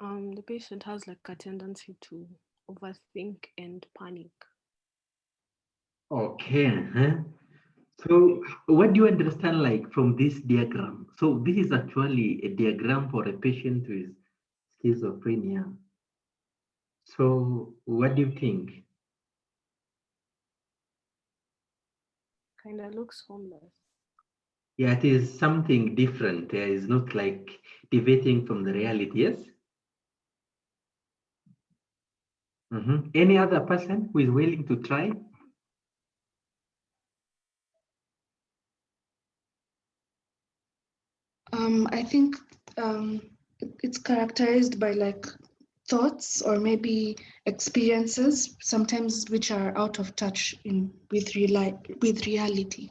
The patient has like a tendency to overthink and panic. Okay. So what do you understand like from this diagram? So this is actually a diagram for a patient with schizophrenia. So what do you think? Kind of looks homeless. Yeah, it is something different. It's not like deviating from the reality. Yes. Any other person who is willing to try? I think it's characterized by like thoughts or maybe experiences, sometimes which are out of touch in with reality.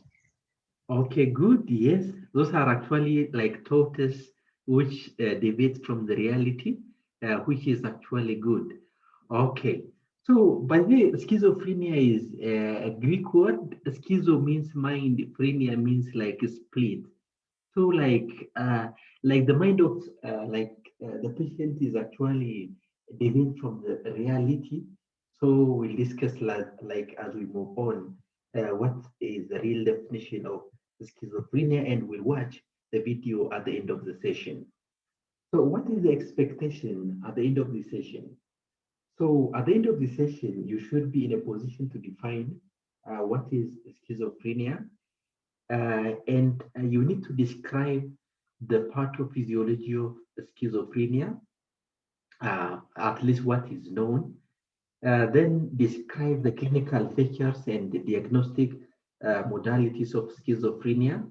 Okay, good. Yes, those are actually like thoughts which deviate from the reality, which is actually good. Okay, so by the way, schizophrenia is a Greek word. Schizo means mind, phrenia means like a split. So like the mind of the patient is actually deviant from the reality. So we'll discuss like as we move on what is the real definition of schizophrenia, and we'll watch the video at the end of the session. So what is the expectation at the end of the session? So at the end of the session, you should be in a position to define what is schizophrenia, and you need to describe the pathophysiology of schizophrenia, at least what is known. Then describe the clinical features and the diagnostic modalities of schizophrenia,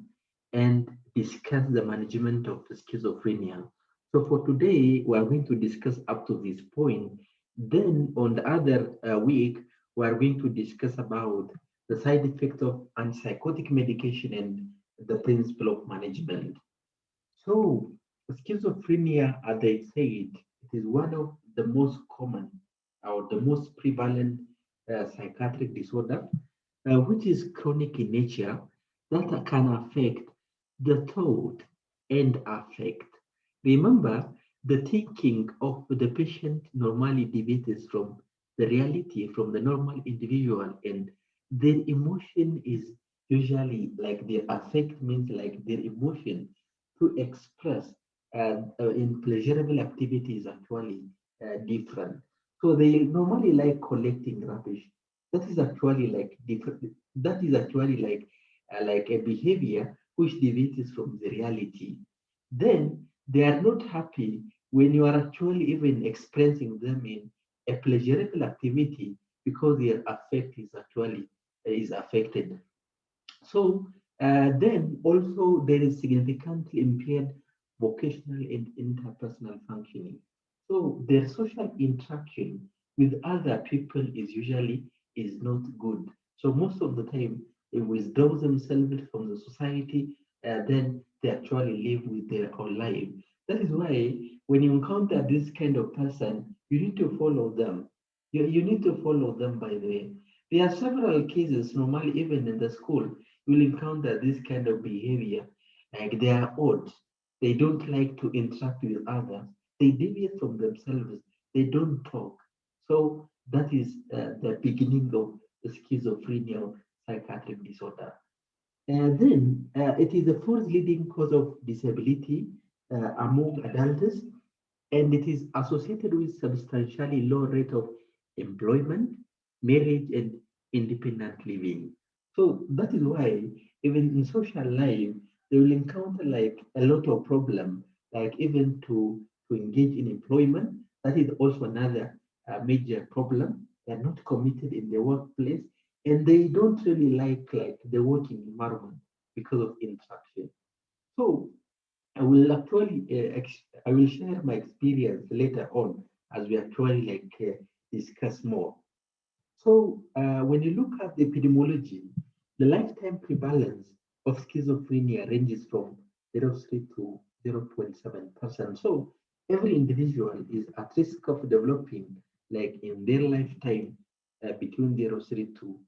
and discuss the management of schizophrenia. So for today, we are going to discuss up to this point. Then on the other week, we are going to discuss about the side effect of antipsychotic medication and the principle of management. So schizophrenia, as I said, it is one of the most common or the most prevalent psychiatric disorder, which is chronic in nature, that can affect the thought and affect. Remember, the thinking of the patient normally deviates from the reality, from the normal individual, and their emotion is usually like their affect means like their emotion to express in pleasurable activities actually different. So they normally like collecting rubbish. That is actually like different. That is actually like a behavior which deviates from the reality. Then they are not happy when you are actually even expressing them in a pleasurable activity because their affect is actually is affected. So then also there is significantly impaired vocational and interpersonal functioning. So their social interaction with other people is usually is not good. So most of the time they withdraw themselves from the society, then they actually live with their own life. That is why when you encounter this kind of person, you need to follow them. You need to follow them, by the way. There are several cases, normally even in the school, you will encounter this kind of behavior. Like they are odd. They don't like to interact with others. They deviate from themselves. They don't talk. So that is the beginning of the schizophrenia or psychiatric disorder. And then it is the fourth leading cause of disability among adults, and it is associated with substantially low rate of employment, marriage, and independent living. So that is why even in social life, they will encounter like a lot of problem, like even to engage in employment. That is also another major problem. They are not committed in the workplace, and they don't really like the working environment because of interaction. So I will actually, I will share my experience later on as we actually discuss more. So when you look at the epidemiology, the lifetime prevalence of schizophrenia ranges from 0.3 to 0.7%. So every individual is at risk of developing, like in their lifetime, between 0.3 to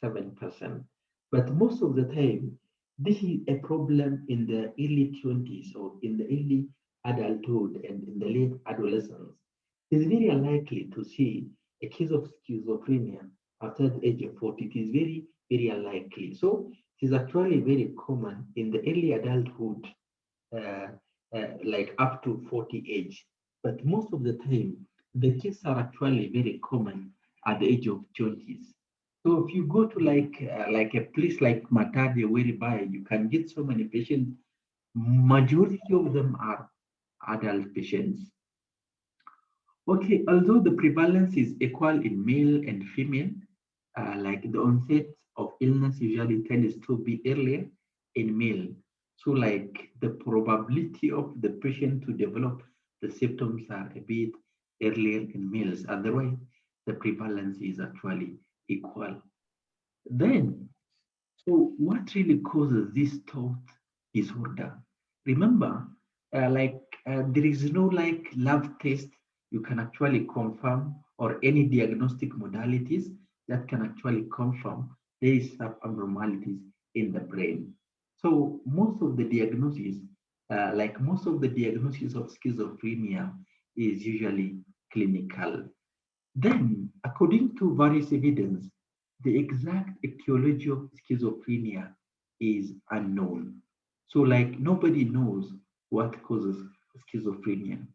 7%. But most of the time, this is a problem in the early 20s or in the early adulthood and in the late adolescence, it is very unlikely to see a case of schizophrenia after the age of 40. It is very, very unlikely. So it is actually very common in the early adulthood, uh, like up to 40 age. But most of the time, the cases are actually very common at the age of 20s. So if you go to like a place like Matadi, whereby you can get so many patients, majority of them are adult patients. Okay, although the prevalence is equal in male and female, like the onset of illness usually tends to be earlier in male. So like the probability of the patient to develop the symptoms are a bit earlier in males. Otherwise, the prevalence is actually equal. Then, so what really causes this thought disorder? Remember, there is no like lab test you can actually confirm or any diagnostic modalities that can actually confirm there is some abnormalities in the brain. So most of the diagnosis of schizophrenia is usually clinical. Then, according to various evidence, the exact etiology of schizophrenia is unknown. So, like, nobody knows what causes schizophrenia.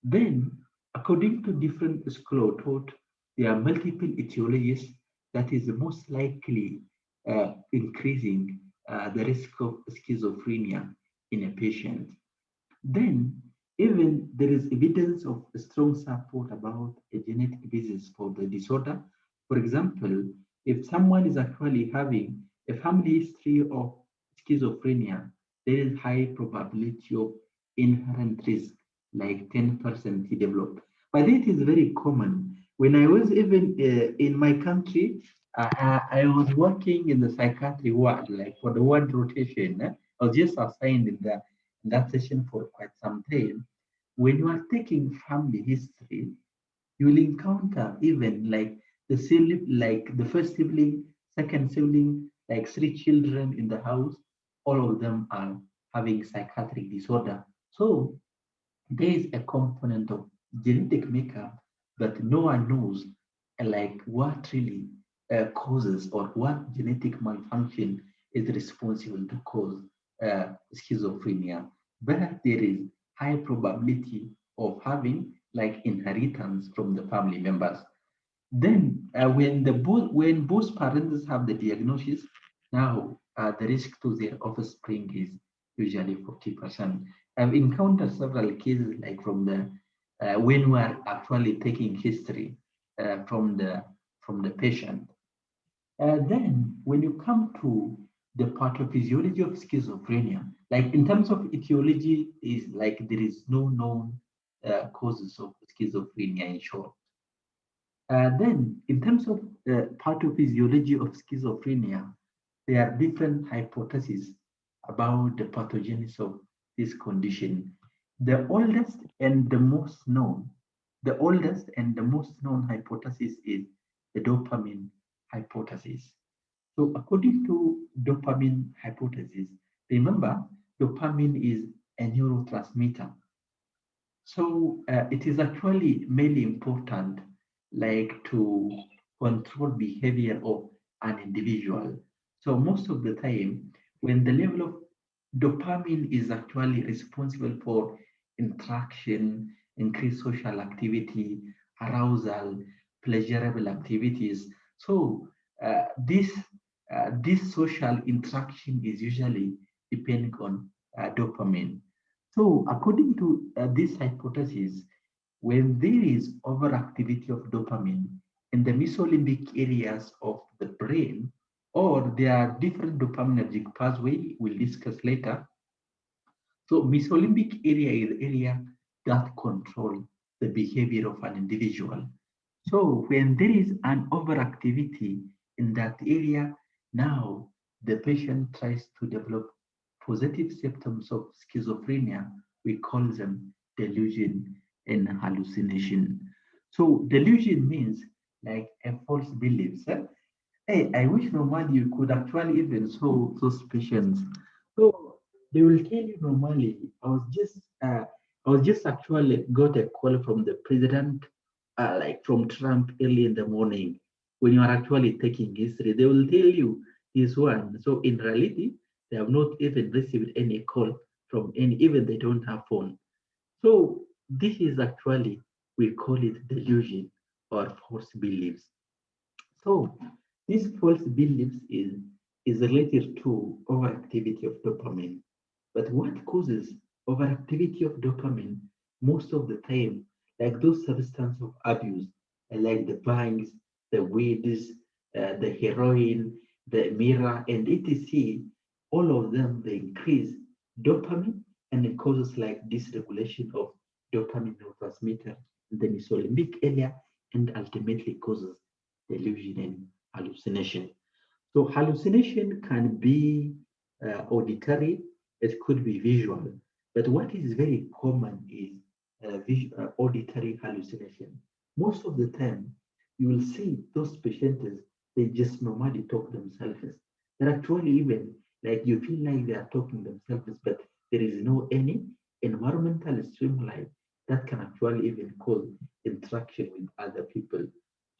Then, according to different school of thought, there are multiple etiologies that is most likely increasing the risk of schizophrenia in a patient. Then, even there is evidence of strong support about a genetic basis for the disorder. For example, if someone is actually having a family history of schizophrenia, there is high probability of inherent risk, like 10% he developed. But it is very common. When I was even in my country, I was working in the psychiatry ward, like for the ward rotation. I was just assigned in that session for quite some time. When you are taking family history, you will encounter even like like the first sibling, second sibling, like three children in the house, all of them are having psychiatric disorder. So there is a component of genetic makeup that no one knows, like what really causes or what genetic malfunction is responsible to cause schizophrenia. But there is high probability of having like inheritance from the family members. Then, when both parents have the diagnosis, now the risk to their offspring is usually 40%. I've encountered several cases like from the when we are actually taking history from the patient. Then, when you come to the pathophysiology of schizophrenia, like in terms of etiology, is like there is no known causes of schizophrenia in short. Then, in terms of pathophysiology of schizophrenia, there are different hypotheses about the pathogenesis of this condition. The oldest and the most known, the oldest and the most known hypothesis is the dopamine hypothesis. So, according to dopamine hypothesis, remember dopamine is a neurotransmitter, so it is actually mainly important, like to control behavior of an individual. So most of the time, when the level of dopamine is actually responsible for interaction, increased social activity, arousal, pleasurable activities. So this social interaction is usually depending on dopamine. So, according to this hypothesis, when there is overactivity of dopamine in the mesolimbic areas of the brain, or there are different dopaminergic pathway we'll discuss later. So, mesolimbic area is the area that control the behavior of an individual. So, when there is an overactivity in that area, now the patient tries to develop positive symptoms of schizophrenia. We call them delusion and hallucination. So, delusion means like a false belief. Hey, I wish normally you could actually even show those patients. So they will tell you normally, I was just I was just actually got a call from the president, like from Trump early in the morning. When you are actually taking history, they will tell you he's one. So in reality, they have not even received any call from any, even they don't have phone. So this is actually, we call it delusion or false beliefs. So these false beliefs is related to overactivity of dopamine. But what causes overactivity of dopamine most of the time, like those substance of abuse, like the bangs, the weeds, the heroin, the mirror, and etc., all of them, they increase dopamine and it causes like dysregulation of dopamine neurotransmitter in the mesolimbic area and ultimately causes delusion and hallucination. So hallucination can be auditory, it could be visual, but what is very common is auditory hallucination. Most of the time, you will see those patients, they just normally talk themselves. They're actually even like you feel like they are talking themselves, but there is no any environmental stimuli that can actually even cause interaction with other people.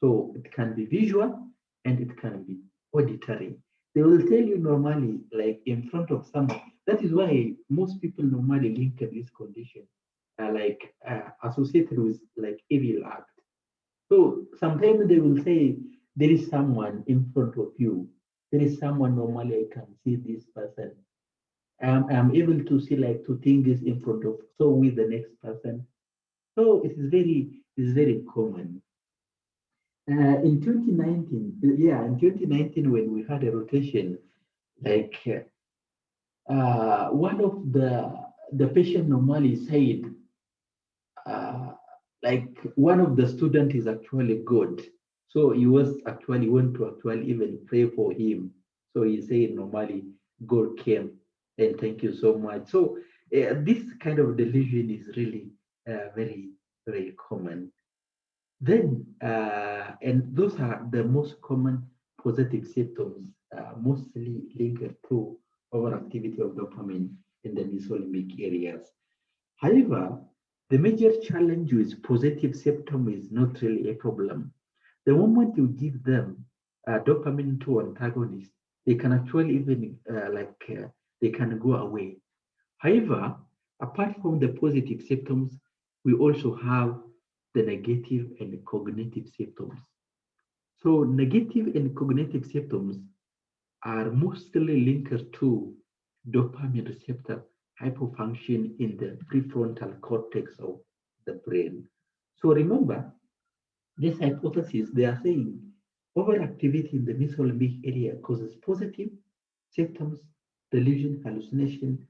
So it can be visual and it can be auditory. They will tell you normally, like in front of someone. That is why most people normally link this condition, associated with like evil act. So sometimes they will say there is someone in front of you. There is someone normally I can see this person. I'm able to see like two things in front of so with the next person. So it is very common. In 2019, yeah, in 2019 when we had a rotation, like one of the patient normally said, uh, like one of the student is actually good, so he was actually want to actually even pray for him. So he said normally God came and thank you so much. So this kind of delusion is really very common. Then, and those are the most common positive symptoms, mostly linked to overactivity of dopamine in the mesolimbic areas. However, the major challenge with positive symptom is not really a problem. The moment you give them dopamine to antagonist, they can actually even they can go away. However, apart from the positive symptoms, we also have the negative and cognitive symptoms. So negative and cognitive symptoms are mostly linked to dopamine receptor hypofunction in the prefrontal cortex of the brain. So remember, this hypothesis, they are saying overactivity in the mesolimbic area causes positive symptoms, delusion, hallucination.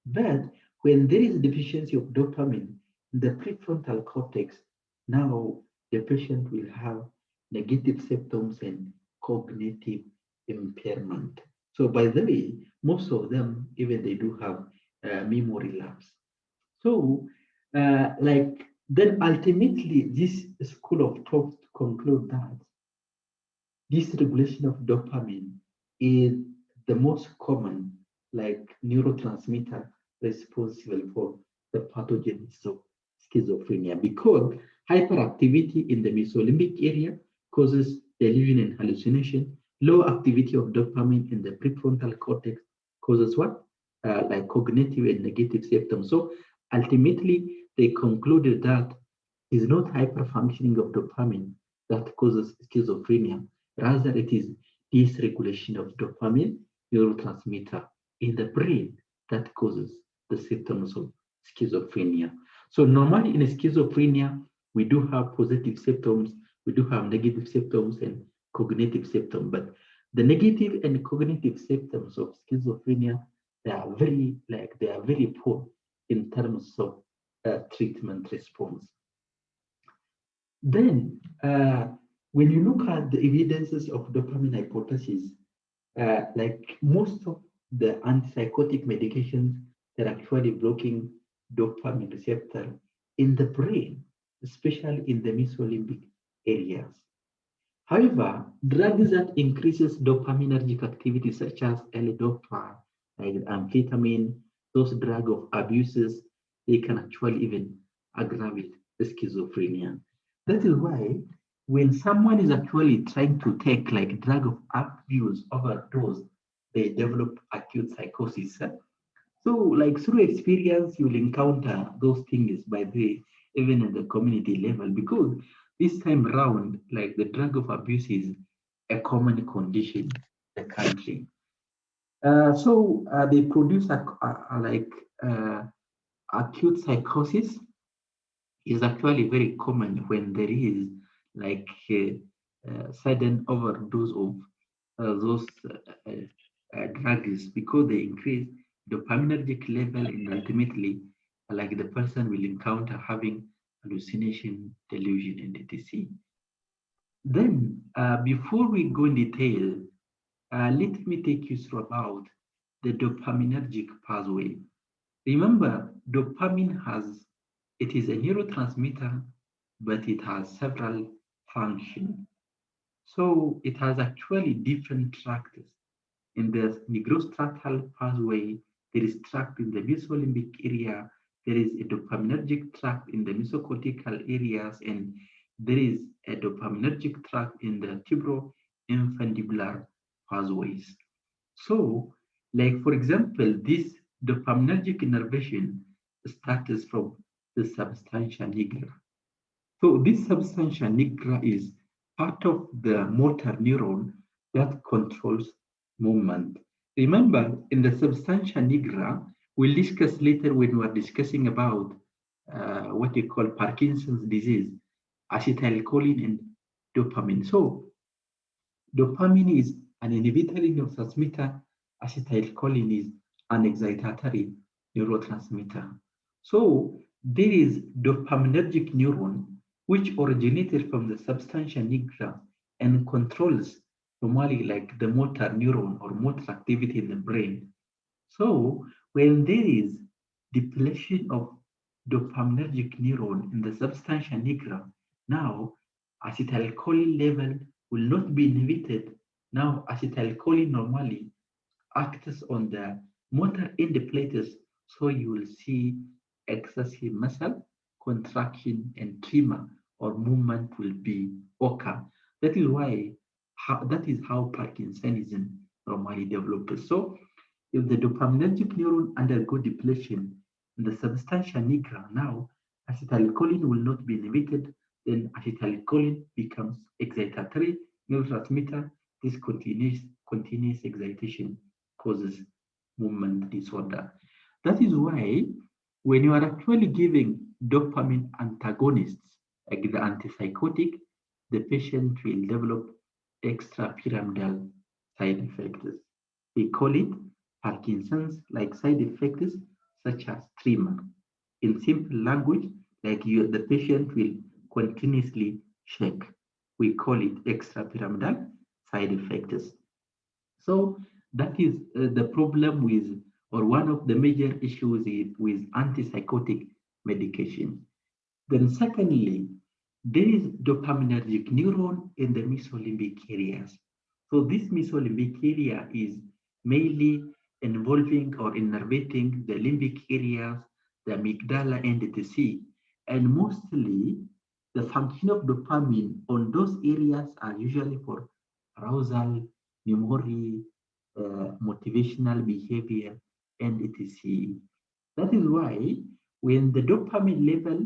But when there is deficiency of dopamine in the prefrontal cortex, now the patient will have negative symptoms and cognitive impairment. So by the way, most of them, even they do have memory lapse. So, then ultimately, this school of thought conclude that this regulation of dopamine is the most common, like neurotransmitter responsible for the pathogenesis of schizophrenia because hyperactivity in the mesolimbic area causes delusion and hallucination. Low activity of dopamine in the prefrontal cortex causes what? Like cognitive and negative symptoms. So ultimately, they concluded that it's not hyperfunctioning of dopamine that causes schizophrenia. Rather, it is dysregulation of dopamine neurotransmitter in the brain that causes the symptoms of schizophrenia. So normally in schizophrenia, we do have positive symptoms, we do have negative symptoms and cognitive symptoms, but the negative and cognitive symptoms of schizophrenia, they are very poor in terms of treatment response. Then, when you look at the evidences of dopamine hypothesis, like most of the antipsychotic medications, they're actually blocking dopamine receptor in the brain, especially in the mesolimbic areas. However, drugs that increases dopaminergic activity, such as L-dopa, like amphetamine, those drug of abuses, they can actually even aggravate the schizophrenia. That is why when someone is actually trying to take like drug of abuse overdose, they develop acute psychosis. So, like through experience, you'll encounter those things by the even at the community level because this time around, like the drug of abuse is a common condition in the country. So they produce like uh, acute psychosis is actually very common when there is like sudden overdose of those drugs because they increase dopaminergic level and ultimately like the person will encounter having hallucination, delusion, and etc. Then before we go in detail, let me take you through about the dopaminergic pathway. Remember, dopamine it is a neurotransmitter, but it has several functions. So it has actually different tracts. In the nigrostriatal pathway, there is tract in the mesolimbic area, there is a dopaminergic tract in the mesocortical areas, and there is a dopaminergic tract in the tuberoinfundibular pathways. So, like for example, this dopaminergic innervation starts from the substantia nigra. So this substantia nigra is part of the motor neuron that controls movement. Remember, in the substantia nigra, we'll discuss later when we're discussing about what you call Parkinson's disease, acetylcholine and dopamine. So dopamine is an inhibitory neurotransmitter, acetylcholine is an excitatory neurotransmitter. So there is dopaminergic neuron which originated from the substantia nigra and controls normally like the motor neuron or motor activity in the brain. So when there is depletion of dopaminergic neuron in the substantia nigra, now acetylcholine level will not be inhibited. Now acetylcholine normally acts on the motor indicators, so you will see excessive muscle contraction and tremor or movement will be occur. That is why that is how Parkinsonism normally develops. So if the dopaminergic neuron undergo depletion in the substantia nigra, now acetylcholine will not be inhibited, then acetylcholine becomes excitatory neurotransmitter. This continuous excitation causes movement disorder. That is why when you are actually giving dopamine antagonists, like the antipsychotic, the patient will develop extrapyramidal side effects. We call it Parkinson's like side effects such as tremor. In simple language, like the patient will continuously shake. We call it extrapyramidal side effects. So that is the problem with, or one of the major issues with antipsychotic medication. Then secondly, there is dopaminergic neuron in the mesolimbic areas. So this mesolimbic area is mainly involving or innervating the limbic areas, the amygdala and the C. And mostly the function of dopamine on those areas are usually for arousal, memory, motivational behavior, and etc. That is why when the dopamine level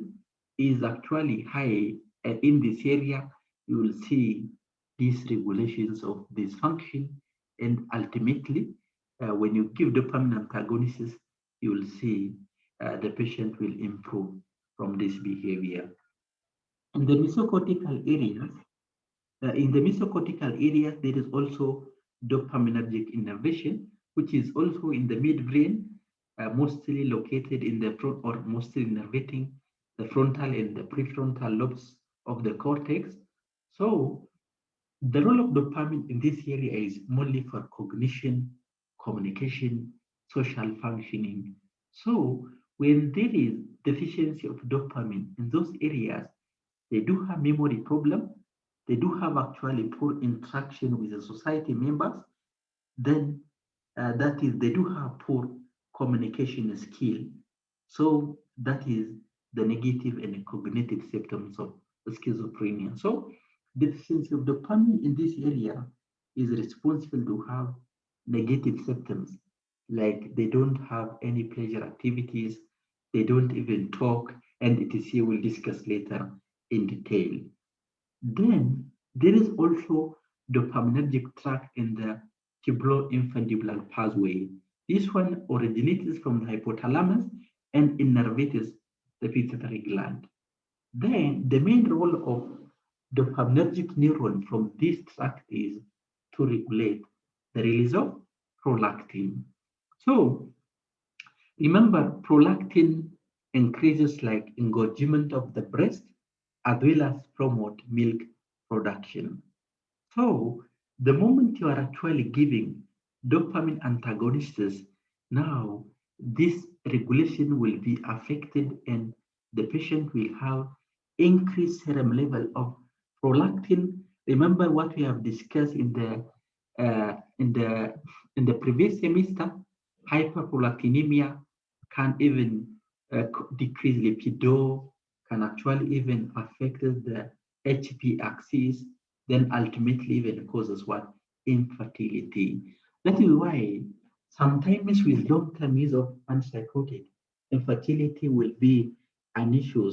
is actually high in this area, you will see these regulations of dysfunction, and ultimately, when you give dopamine antagonists, you will see the patient will improve from this behavior. In the mesocortical areas, there is also dopaminergic innervation, which is also in the midbrain, mostly located in the front or mostly innervating the frontal and the prefrontal lobes of the cortex. So the role of dopamine in this area is mainly for cognition, communication, social functioning. So when there is deficiency of dopamine in those areas, they do have memory problem, they do have actually poor interaction with the society members, then that is they do have poor communication skill. So that is the negative and cognitive symptoms of schizophrenia. So deficiency of dopamine in this area is responsible to have negative symptoms, like they don't have any pleasure activities, they don't even talk, and etc. We'll discuss later in detail. Then there is also dopaminergic tract in the tubuloinfundibular pathway. This one originates from the hypothalamus and innervates the pituitary gland. Then the main role of dopaminergic neuron from this tract is to regulate the release of prolactin. So remember, prolactin increases like engorgement of the breast as well as promote milk production. So the moment you are actually giving dopamine antagonists, now this regulation will be affected and the patient will have increased serum level of prolactin. Remember what we have discussed in the uh, in the in the previous semester. Hyperprolactinemia can even decrease lipido, can actually even affect the HP axis, then ultimately even causes what? Infertility. That is why sometimes with long-term use of antipsychotic, infertility will be an issue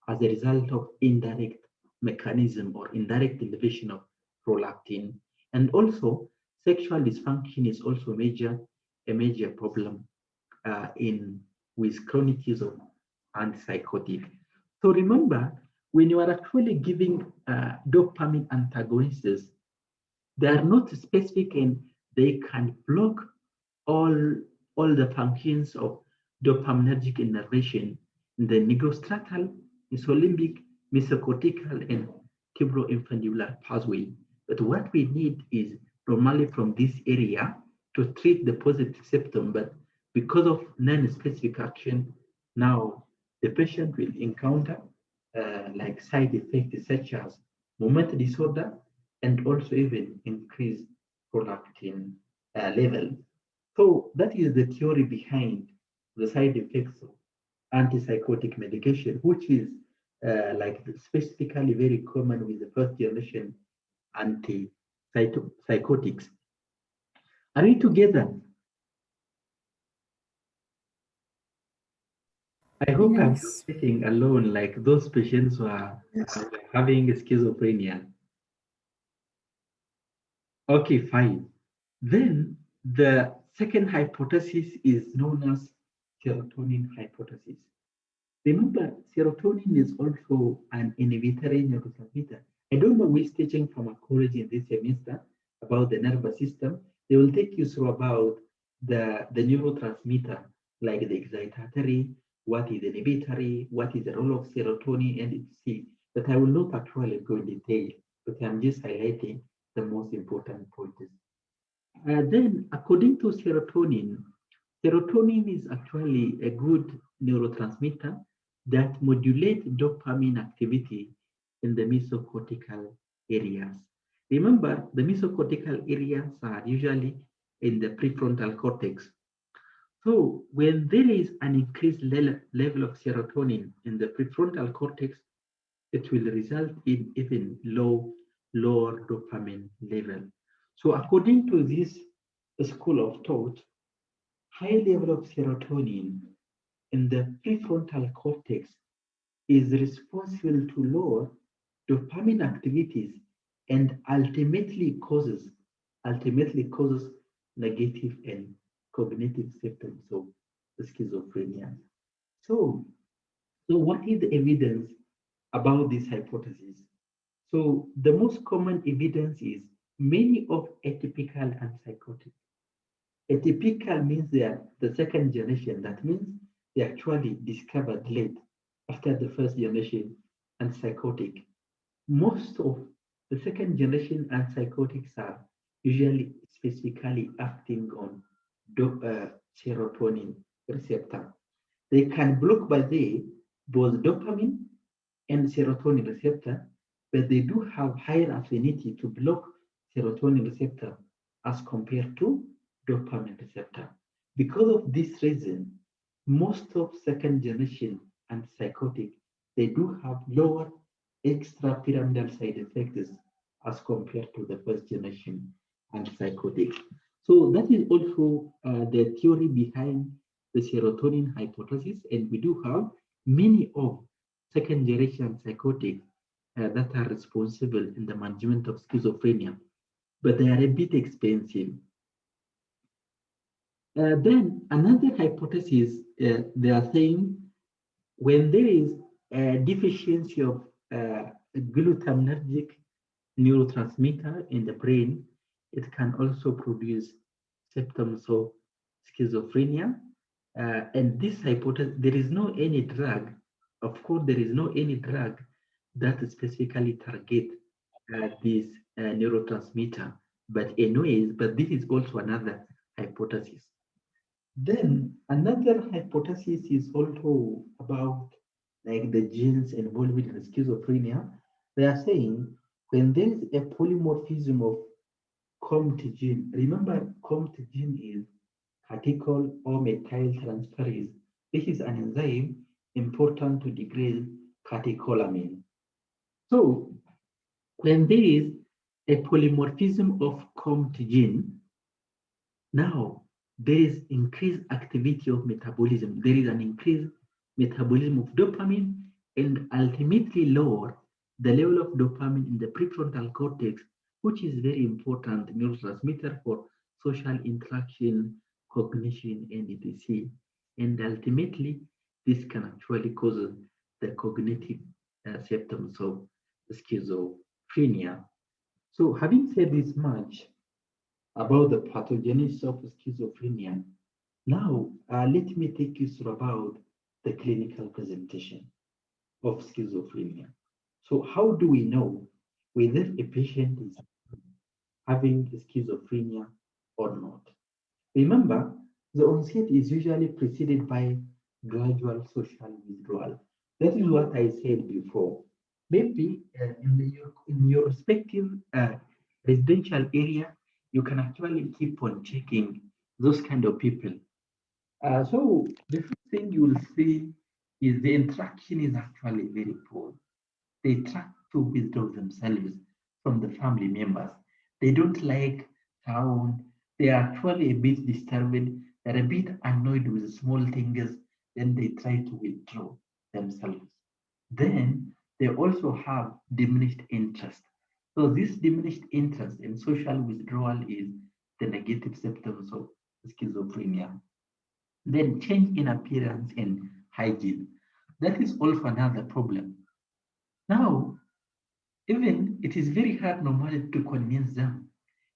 as a result of indirect mechanism or indirect inhibition of prolactin. And also, sexual dysfunction is also a major problem in with chronic use of antipsychotic. So remember, when you are actually giving dopamine antagonists, they are not specific and they can block all, all the functions of dopaminergic innervation in the nigrostriatal, mesolimbic, mesocortical, and tubuloinfundibular pathway. But what we need is normally from this area to treat the positive symptom, but because of non-specific action, now the patient will encounter like side effects such as movement disorder and also even increase prolactin level. So that is the theory behind the side effects of antipsychotic medication, which is like specifically very common with the first generation antipsychotics. Are we together? I hope I'm not Yes. sitting alone like those patients who are Yes. having schizophrenia. Okay, fine. Then the second hypothesis is known as serotonin hypothesis. Remember, serotonin is also an inhibitory neurotransmitter. I don't know which teaching pharmacology in this semester about the nervous system. They will take you through about the neurotransmitter, like the excitatory, what is inhibitory, what is the role of serotonin, and etc. But I will not actually go in detail, but I'm just highlighting the most important points. Then, according to serotonin, serotonin is actually a good neurotransmitter that modulates dopamine activity in the mesocortical areas. Remember, the mesocortical areas are usually in the prefrontal cortex. So, when there is an increased level of serotonin in the prefrontal cortex, it will result in even lower dopamine level. So according to this school of thought, high level of serotonin in the prefrontal cortex is responsible to lower dopamine activities and ultimately causes negative and cognitive symptoms of schizophrenia. So, so what is the evidence about this hypothesis? So the most common evidence is many of atypical antipsychotics. Atypical means they are the second generation. That means they actually discovered late after the first generation antipsychotic. Most of the second generation antipsychotics are usually specifically acting on serotonin receptor. They can block by the both dopamine and serotonin receptor, but they do have higher affinity to block serotonin receptor as compared to dopamine receptor. Because of this reason, most of second generation antipsychotic, they do have lower extrapyramidal side effects as compared to the first generation antipsychotic. So that is also the theory behind the serotonin hypothesis, and we do have many of second generation psychotic that are responsible in the management of schizophrenia, but they are a bit expensive. Then another hypothesis, they are saying when there is a deficiency of glutamatergic neurotransmitter in the brain, it can also produce symptoms of schizophrenia. And this hypothesis, there is no any drug, of course, there is no any drug that specifically target this neurotransmitter. But anyways, but this is also another hypothesis. Then another hypothesis is also about like the genes involved in schizophrenia. They are saying when there is a polymorphism of COMT gene, remember COMT gene is catechol or methyl transferase. This is an enzyme important to degrade catecholamine. So when there is a polymorphism of COMT gene, now there is increased activity of metabolism. There is an increased metabolism of dopamine and ultimately lower the level of dopamine in the prefrontal cortex, which is very important neurotransmitter for social interaction, cognition, and etc. And ultimately, this can actually cause the cognitive symptoms of schizophrenia. So having said this much, about the pathogenesis of schizophrenia. Now, let me take you through about the clinical presentation of schizophrenia. So, how do we know whether a patient is having schizophrenia or not? Remember, the onset is usually preceded by gradual social withdrawal. That is what I said before. Maybe in your respective residential area, you can actually keep on checking those kind of people. So the first thing you will see is the interaction is actually very poor. They try to withdraw themselves from the family members. They don't like sound. They are actually a bit disturbed. They're a bit annoyed with small things. Then they try to withdraw themselves. Then they also have diminished interest. So this diminished interest in social withdrawal is the negative symptoms of schizophrenia. Then change in appearance and hygiene. That is also another problem. Now, even it is very hard normally to convince them.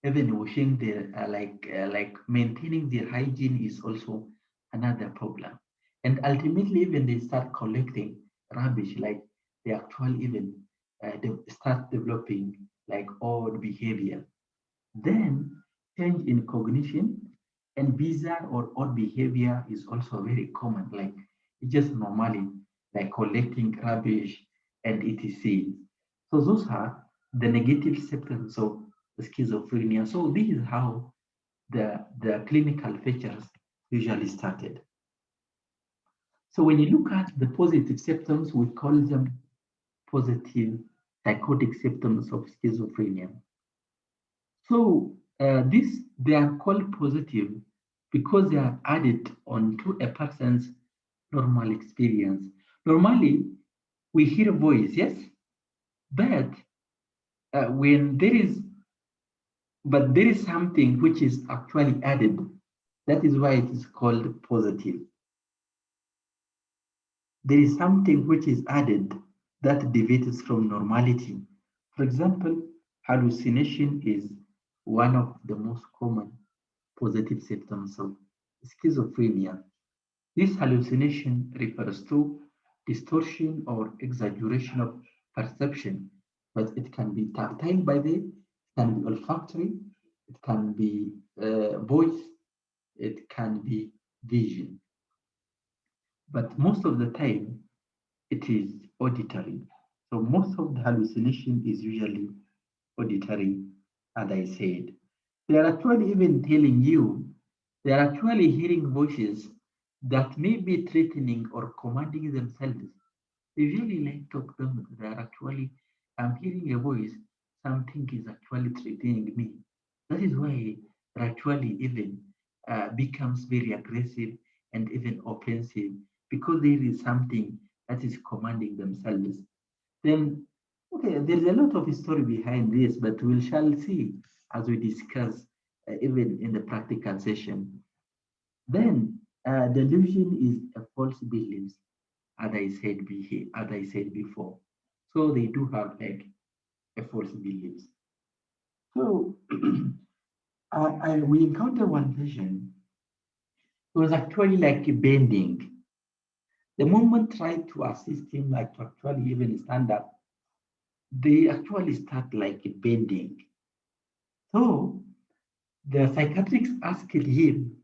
Even washing their like maintaining their hygiene is also another problem. And ultimately, even they start collecting rubbish, like they actually even they start developing like odd behavior. Then change in cognition and bizarre or odd behavior is also very common. Like it's just normally like collecting rubbish and etc. So those are the negative symptoms of schizophrenia. So this is how the clinical features usually started. So when you look at the positive symptoms, we call them positive psychotic symptoms of schizophrenia. So they are called positive because they are added onto a person's normal experience. Normally, we hear a voice, yes, but when there is, but there is something which is actually added. That is why it is called positive. There is something which is added that deviates from normality. For example, hallucination is one of the most common positive symptoms of schizophrenia. This hallucination refers to distortion or exaggeration of perception, but it can be tactile by the, it can be olfactory, it can be voice, it can be vision. But most of the time, it is auditory. So most of the hallucination is usually auditory, as I said. They are actually even telling you, they are actually hearing voices that may be threatening or commanding themselves. They usually like talk them. They are actually, I'm hearing a voice, something is actually threatening me. That is why it actually even becomes very aggressive and even offensive because there is something that is commanding themselves. Then, okay, there's a lot of story behind this, but we shall see as we discuss even in the practical session. Then, delusion is a false belief, as I said before. So they do have like a false beliefs. So we encountered one patient who was actually like bending. The moment tried to assist him like to actually even stand up, they actually start like bending. So the psychiatrist asked him,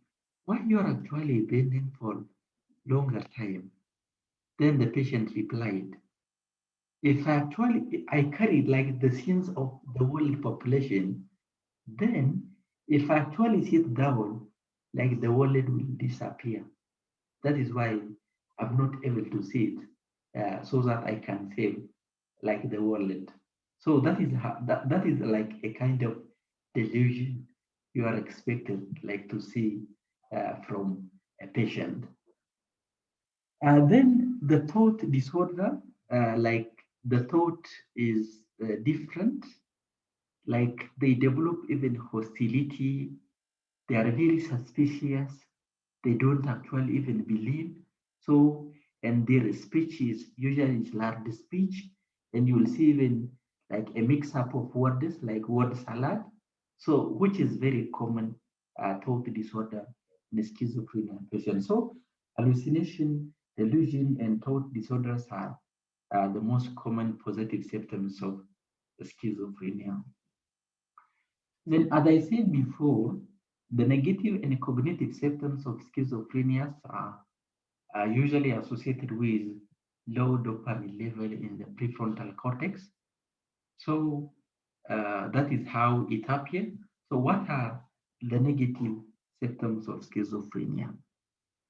why you are actually bending for longer time? Then the patient replied, if I carried like the sins of the world population, then if I actually sit down, like the world will disappear. That is why I'm not able to sit so that I can save like the world. So that is like a kind of delusion you are expected like to see from a patient. Then the thought disorder, like the thought is different, like they develop even hostility, they are very suspicious, they don't actually even believe. So, and their speech is usually slurred speech, and you will see even like a mix up of words like word salad. So, which is very common thought disorder in schizophrenia patients. So, hallucination, delusion, and thought disorders are the most common positive symptoms of schizophrenia. Then, as I said before, the negative and cognitive symptoms of schizophrenia are usually associated with low dopamine level in the prefrontal cortex. So that is how it appears. So what are the negative symptoms of schizophrenia?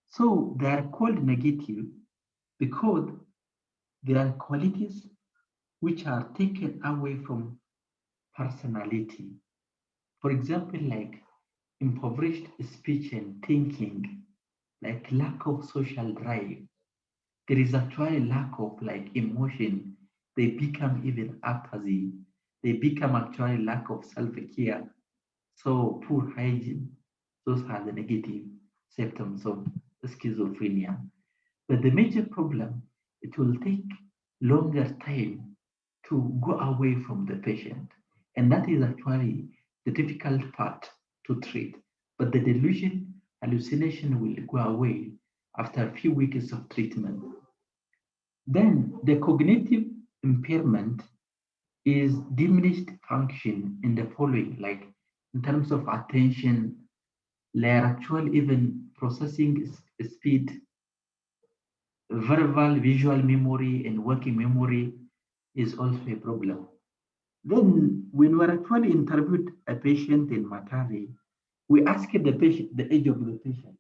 So they are called negative because they are qualities which are taken away from personality. For example, like impoverished speech and thinking, like lack of social drive. There is actually lack of like emotion. They become even apathy. They become actually lack of self-care. So poor hygiene. Those are the negative symptoms of schizophrenia. But the major problem, it will take longer time to go away from the patient. And that is actually the difficult part to treat. But the delusion, hallucination will go away after a few weeks of treatment. Then the cognitive impairment is diminished function in the following, like in terms of attention, like actual even processing speed, verbal, visual memory, and working memory is also a problem. Then, when we actually interviewed a patient in Matari, we asked the patient the age of the patient.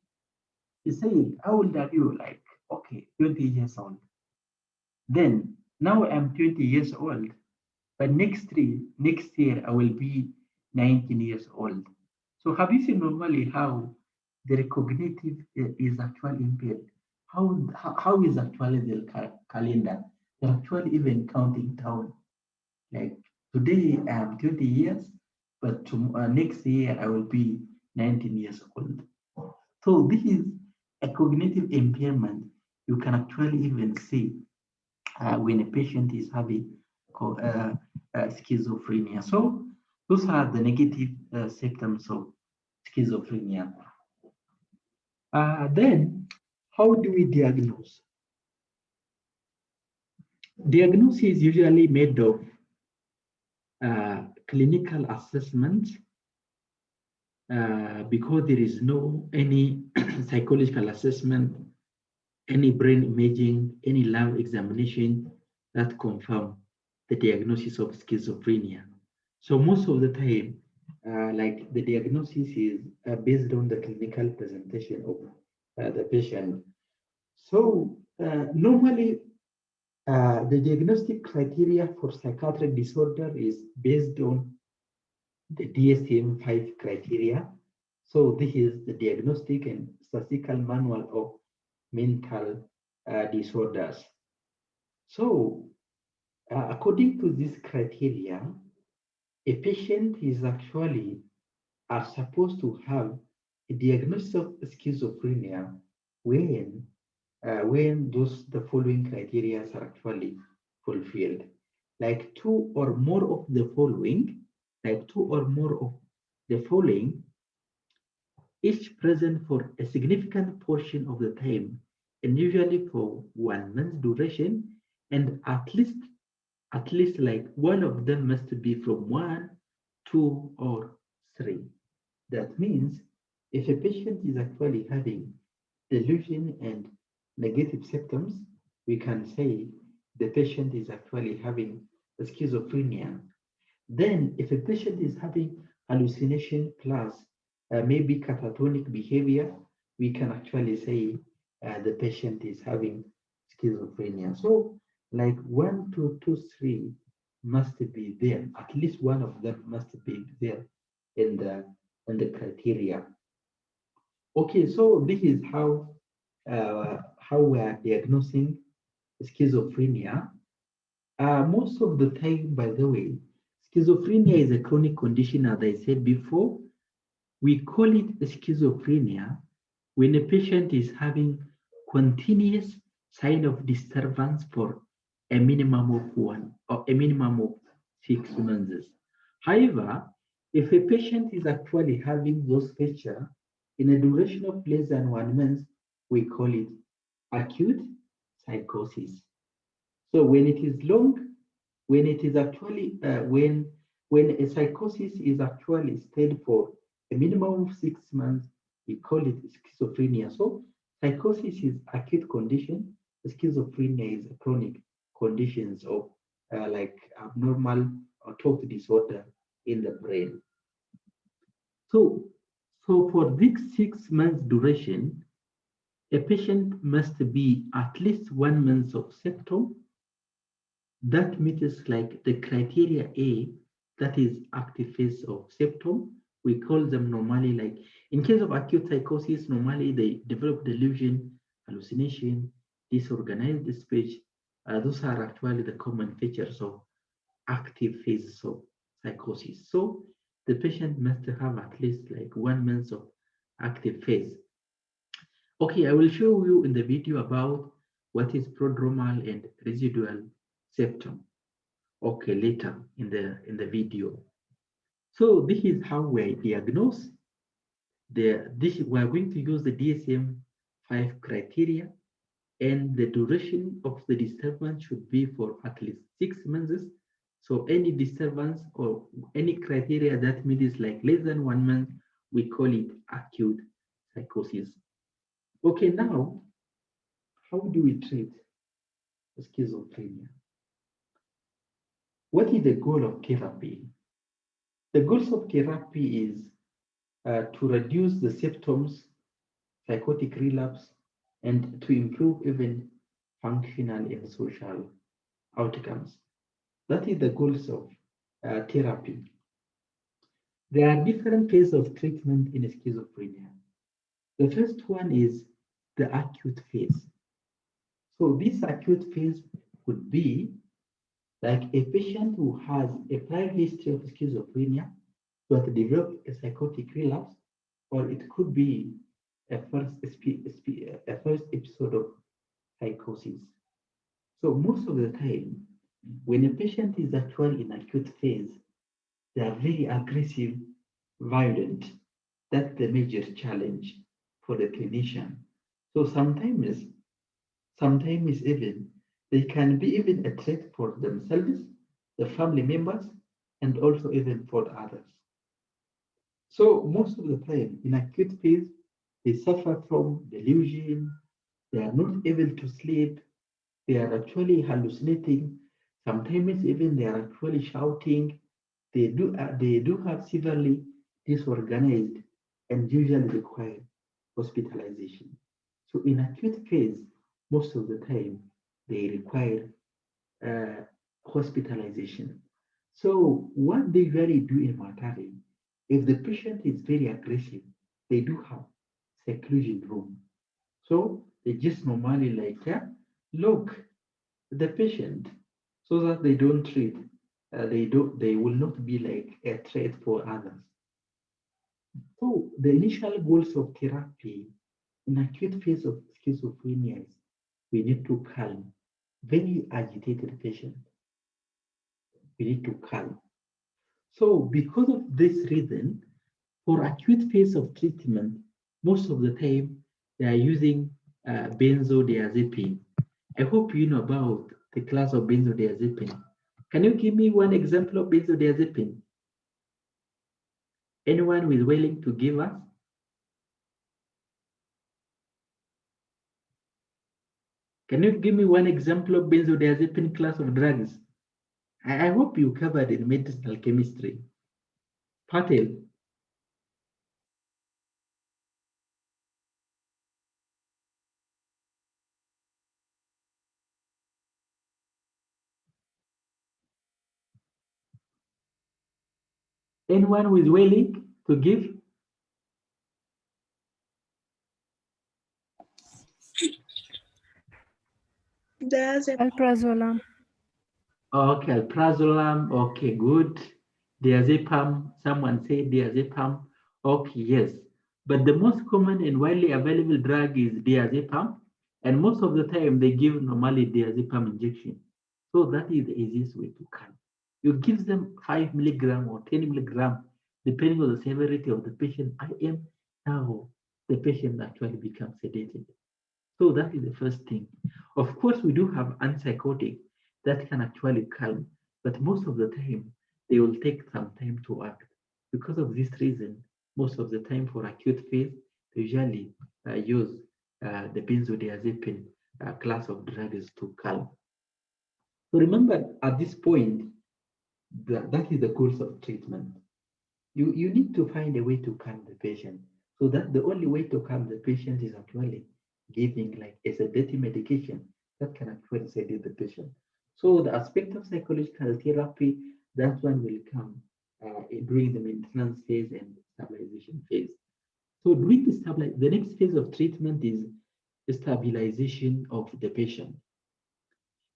He said, "How old are you?" Like, okay, 20 years old. Then, now I'm 20 years old, but next year I will be 19 years old. So, have you seen normally how the cognitive is actually impaired? How is actually the calendar? They're actually even counting down. Like today I am 20 years, but next year I will be 19 years old. So this is a cognitive impairment you can actually even see when a patient is having schizophrenia. So those are the negative symptoms of schizophrenia. Then, how do we diagnose? Diagnosis is usually made of clinical assessment because there is no any psychological assessment, any brain imaging, any lab examination that confirm the diagnosis of schizophrenia. So most of the time, like the diagnosis is based on the clinical presentation of the patient. So normally, the diagnostic criteria for psychiatric disorder is based on the DSM-5 criteria. So this is the diagnostic and statistical manual of mental disorders. So according to this criteria, a patient is actually are supposed to have a diagnosis of schizophrenia when those the following criteria are actually fulfilled. Like two or more of the following, like two or more of the following, each present for a significant portion of the time, and usually for 1 month duration, and at least like one of them must be from one, two, or three. That means if a patient is actually having delusion and negative symptoms, we can say the patient is actually having schizophrenia. Then, if a patient is having hallucination plus maybe catatonic behavior, we can actually say the patient is having schizophrenia. So, like one, two, two, three must be there. At least one of them must be there in the criteria. Okay, so this is how we are diagnosing schizophrenia. Most of the time, by the way, schizophrenia is a chronic condition, as I said before. We call it schizophrenia when a patient is having continuous sign of disturbance for a minimum of 6 months. However, if a patient is actually having those features in a duration of less than 1 month, we call it acute psychosis. So when it is long, when it is actually when a psychosis is actually stayed for a minimum of 6 months, we call it schizophrenia. So psychosis is acute condition, schizophrenia is a chronic conditions of like abnormal or thought disorder in the brain. So so for this 6 months duration, a patient must be at least 1 month of symptom. That meets like the criteria A, that is active phase of symptom. We call them normally like in case of acute psychosis, normally they develop delusion, hallucination, disorganized speech. Those are actually the common features of active phases of psychosis. So the patient must have at least like 1 month of active phase. Okay, I will show you in the video about what is prodromal and residual symptom. Okay, later in the video. So this is how we diagnose we are going to use the DSM-5 criteria, and the duration of the disturbance should be for at least 6 months. So any disturbance or any criteria that means like less than 1 month, we call it acute psychosis. Okay, now how do we treat schizophrenia? What is the goal of therapy? The goals of therapy is to reduce the symptoms, psychotic relapse, and to improve even functional and social outcomes. That is the goals of therapy. There are different phases of treatment in schizophrenia. The first one is the acute phase. So this acute phase could be like a patient who has a prior history of schizophrenia but developed a psychotic relapse, or it could be a first episode of psychosis. So most of the time, when a patient is actually in acute phase, they are very aggressive, violent. That's the major challenge for the clinician. So sometimes even they can be even a threat for themselves, the family members, and also even for others. So most of the time in acute phase, they suffer from delusion, they are not able to sleep, they are actually hallucinating, sometimes even they are actually shouting, they do have severely disorganized and usually require hospitalization. So in acute phase, most of the time, they require hospitalization. So what they usually do in mortality, if the patient is very aggressive, they do have seclusion room. So they just normally like, yeah, look the patient so that they don't treat, they will not be like a threat for others. So the initial goals of therapy in acute phase of schizophrenia is we need to calm very agitated patient. We need to calm. So because of this reason, for acute phase of treatment, most of the time they are using benzodiazepine. I hope you know about the class of benzodiazepine. Can you give me one example of benzodiazepine? Anyone who is willing to give us? Can you give me one example of benzodiazepine class of drugs? I hope you covered in medicinal chemistry. Patel. Anyone who is willing to give? Alprazolam. Okay, alprazolam. Okay, good. Diazepam. Someone say diazepam. Okay, yes. But the most common and widely available drug is diazepam, and most of the time they give normally diazepam injection. So that is the easiest way to calm. You give them 5 milligram or 10 milligram, depending on the severity of the patient. IM now the patient actually becomes sedated. So that is the first thing. Of course, we do have antipsychotic that can actually calm, but most of the time they will take some time to act. Because of this reason, most of the time for acute phase, they usually use the benzodiazepine class of drugs to calm. So remember, at this point, that is the course of treatment. You need to find a way to calm the patient. So that the only way to calm the patient is actually giving like a sedative medication that can actually sedate the patient. So the aspect of psychological therapy, that one will come during the maintenance phase and stabilization phase. So during the next phase of treatment is the stabilization of the patient.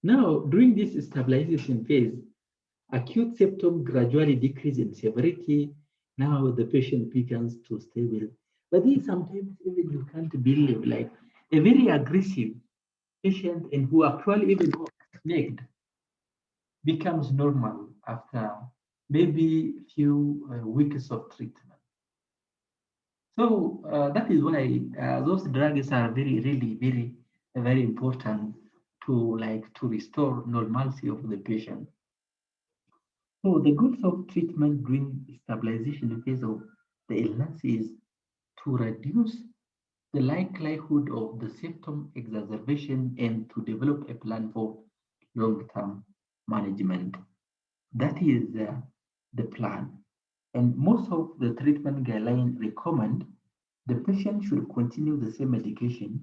Now, during this stabilization phase, acute symptoms gradually decrease in severity. Now the patient begins to stable. But then sometimes even you can't believe, like a very aggressive patient and who actually even naked becomes normal after maybe few weeks of treatment. So that is why those drugs are very important to like to restore normalcy of the patient. So the goals of treatment during stabilization phase of the illness is to reduce the likelihood of the symptom exacerbation and to develop a plan for long-term management. That is the plan. And most of the treatment guidelines recommend the patient should continue the same medication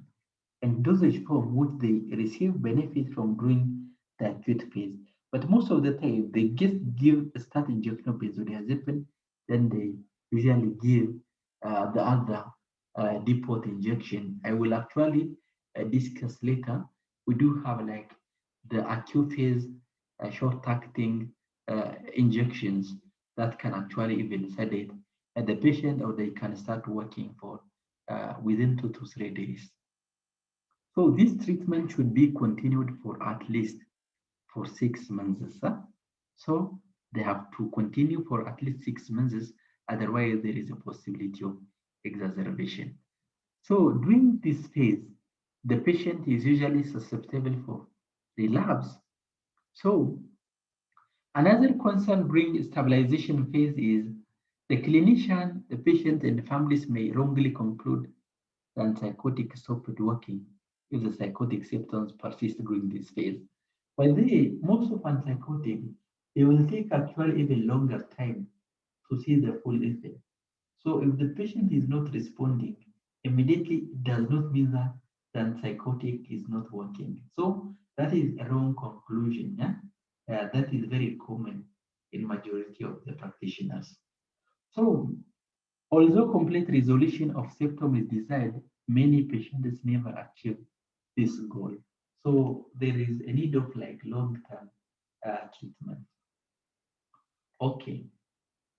and dosage form which they receive benefit from during the acute phase. But most of the time, they just give a start injection of benzodiazepine, then they usually give the other depot injection. I will actually discuss later. We do have like the acute phase short-acting injections that can actually even sedate the patient, or they can start working for within 2 to 3 days. So this treatment should be continued for at least for 6 months. So they have to continue for at least 6 months, otherwise there is a possibility of exacerbation. So during this phase, the patient is usually susceptible for relapse. So another concern during stabilization phase is the clinician, the patient, and the families may wrongly conclude the antipsychotic stopped working if the psychotic symptoms persist during this phase. By the most of antipsychotic, they will take actually even longer time to see the full effect. So if the patient is not responding, immediately it does not mean that the antipsychotic is not working. So that is a wrong conclusion. Yeah, that is very common in majority of the practitioners. So although complete resolution of symptom is desired, many patients never achieve this goal. So there is a need of like long-term treatment. Okay.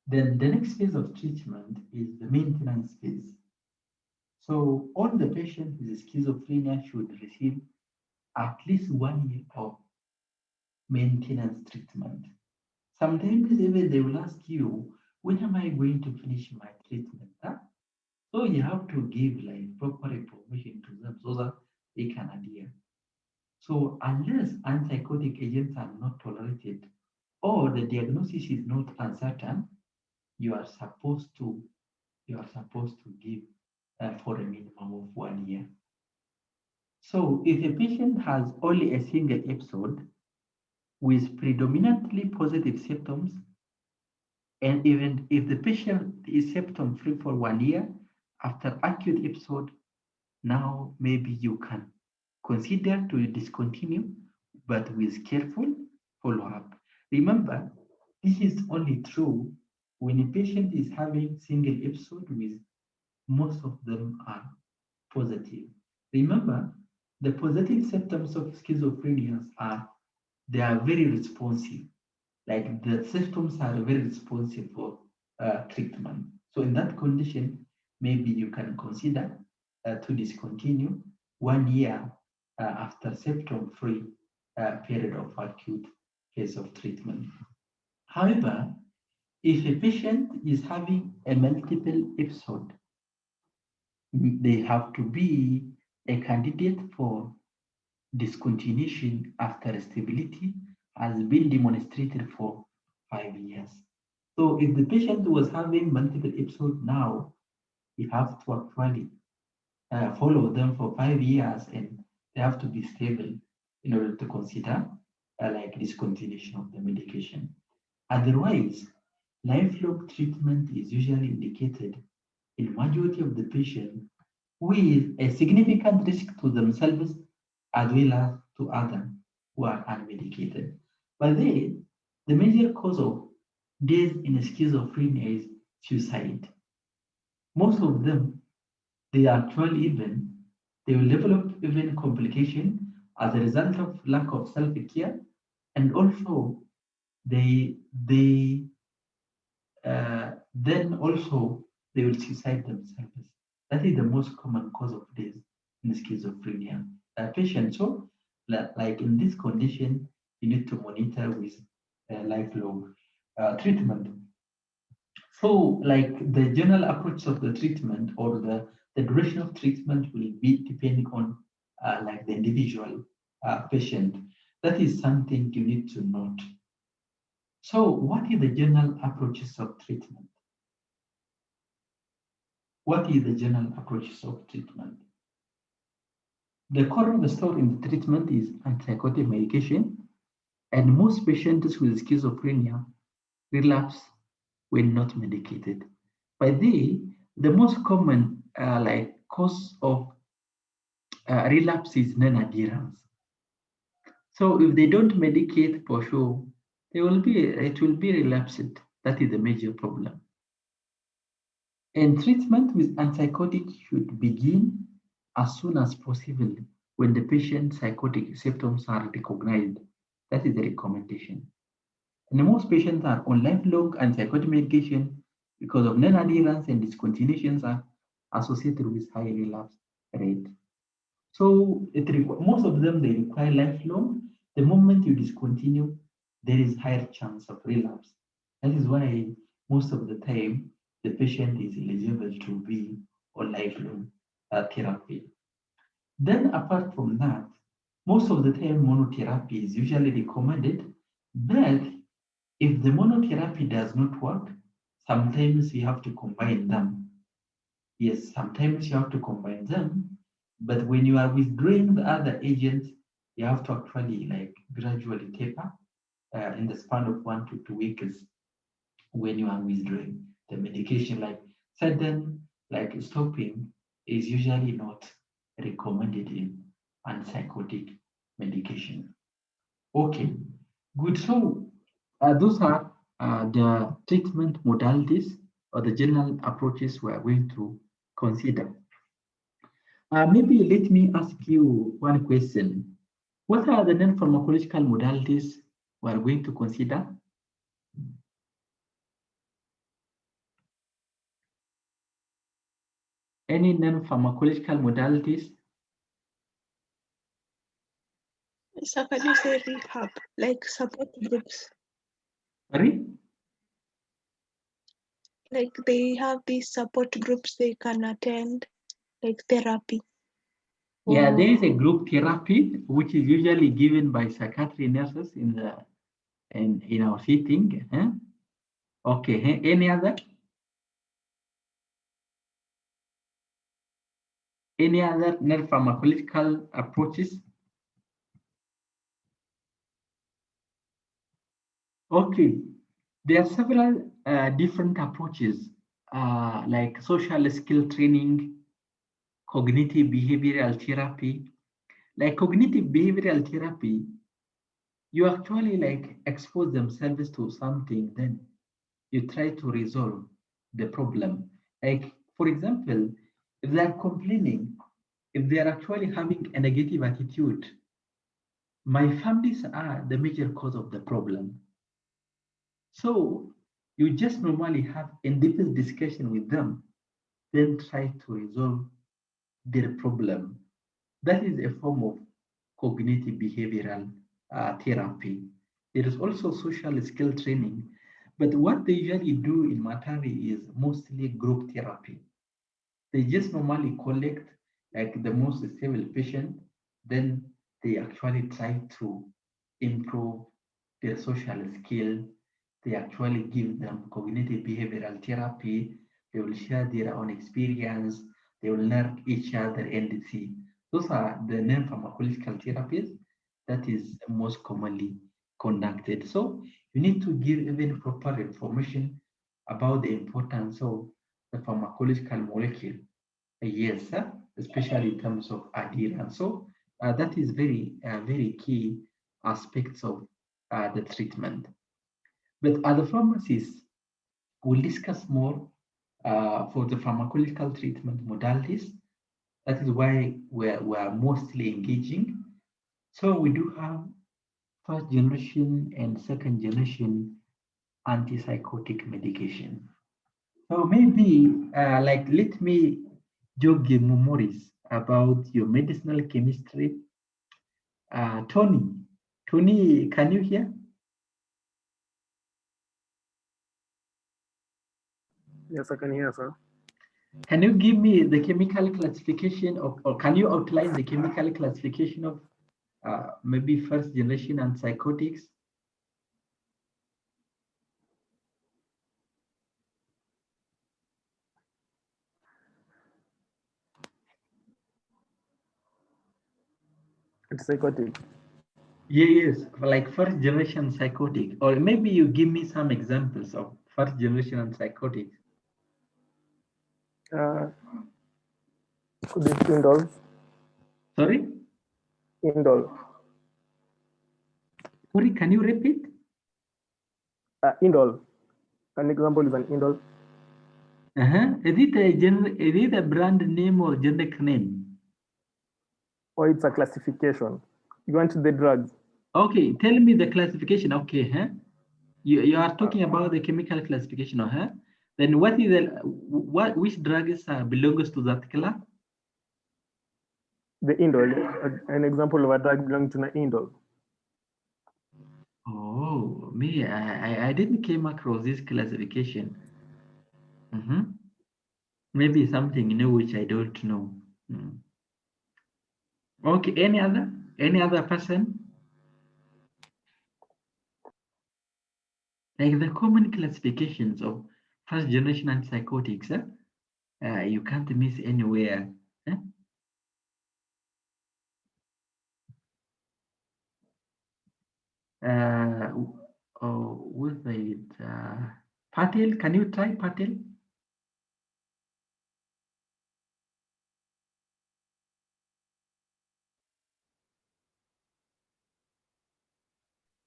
Then the next phase of treatment is the maintenance phase. So all the patients with schizophrenia should receive at least 1 year of maintenance treatment. Sometimes even they will ask you, when am I going to finish my treatment? Huh? So you have to give like proper information to them so that they can adhere. So unless antipsychotic agents are not tolerated or the diagnosis is not uncertain, you are supposed to give for a minimum of 1 year. So if a patient has only a single episode with predominantly positive symptoms, and even if the patient is symptom free for 1 year after acute episode, now maybe you can consider to discontinue, but with careful follow-up. Remember, this is only true when a patient is having single episode with most of them are positive. Remember, the positive symptoms of schizophrenia are they are very responsive. Like the symptoms are very responsive for treatment. So in that condition, maybe you can consider to discontinue 1 year after symptom-free period of acute phase of treatment. However, if a patient is having a multiple episode, they have to be a candidate for discontinuation after stability has been demonstrated for 5 years. So if the patient was having multiple episodes now, you have to actually follow them for 5 years and they have to be stable in order to consider like discontinuation of the medication. Otherwise, lifelong treatment is usually indicated in majority of the patients with a significant risk to themselves as well as to others who are unmedicated. But then, the major cause of death in schizophrenia is suicide. Most of them, they actually even they will develop even complication as a result of lack of self-care, and also they then also they will suicide themselves. That is the most common cause of death in schizophrenia. Patients, so like in this condition, you need to monitor with lifelong treatment. So, like the general approach of the treatment or the duration of treatment will be depending on like the individual patient. That is something you need to note. So, what is the general approaches of treatment? What is the general approaches of treatment? The cornerstone in the treatment is antipsychotic medication, and most patients with schizophrenia relapse when not medicated. By the most common like cause of relapse is non-adherence. So if they don't medicate for sure, it will be relapsed. That is the major problem. And treatment with antipsychotic should begin as soon as possible when the patient's psychotic symptoms are recognized. That is the recommendation. And most patients are on lifelong antipsychotic medication because of non-adherence and discontinuations are associated with high relapse rate. So most of them they require lifelong. The moment you discontinue, there is higher chance of relapse. That is why most of the time the patient is eligible to be on lifelong therapy. Then apart from that, most of the time monotherapy is usually recommended, but if the monotherapy does not work, sometimes you have to combine them. Yes, sometimes you have to combine them, but when you are withdrawing the other agents, you have to actually like gradually taper in the span of 1 to 2 weeks when you are withdrawing the medication. Like sudden like stopping is usually not recommended in antipsychotic medication. Okay, good. So those are the treatment modalities or the general approaches we are going to consider. Maybe let me ask you one question. What are the non-pharmacological modalities we are going to consider? Any non-pharmacological modalities? So can you say rehab, like support groups? Sorry? Like they have these support groups they can attend, like therapy. Yeah, there is a group therapy which is usually given by psychiatry nurses in our setting. Huh? Okay, any other? Any other non-pharmacological approaches? Okay, there are several different approaches like social skill training, cognitive behavioral therapy. Like cognitive behavioral therapy, you actually like expose themselves to something, then you try to resolve the problem. Like, for example, if they are complaining, if they are actually having a negative attitude, my families are the major cause of the problem. So you just normally have in-depth discussion with them, then try to resolve their problem. That is a form of cognitive behavioral therapy. There is also social skill training, but what they usually do in Matari is mostly group therapy. They just normally collect like the most stable patient, then they actually try to improve their social skill. They actually give them cognitive behavioral therapy. They will share their own experience. They will learn each other and see. Those are the non-pharmacological therapies that is most commonly conducted. So you need to give even proper information about the importance of the pharmacological molecule. Yes, especially in terms of adherence. So that is very key aspects of the treatment. But other pharmacies will discuss more for the pharmacological treatment modalities. That is why we're mostly engaging. So we do have first generation and second generation antipsychotic medication. So maybe like let me jog your memories about your medicinal chemistry. Tony, can you hear? Yes, I can hear, sir. Can you give me the chemical classification of, or can you outline the chemical classification of maybe first generation antipsychotics? It's psychotic. Yes, like first generation psychotic, or maybe you give me some examples of first generation antipsychotics. Could be indol. Sorry? Indol. Sorry, can you repeat? Indol. An example is an indol. Is it a brand name or generic name? Or it's a classification. You want the drugs? Okay, tell me the classification. Okay, huh? You are talking about the chemical classification, huh? Then what is which drugs belongs to that class? The indol. An example of a drug belonging to an indol. Oh, me, I didn't came across this classification. Maybe something new which I don't know. Okay, any other person? Like the common classifications of first generation antipsychotics, you can't miss anywhere. With it, Patel, can you try Patel?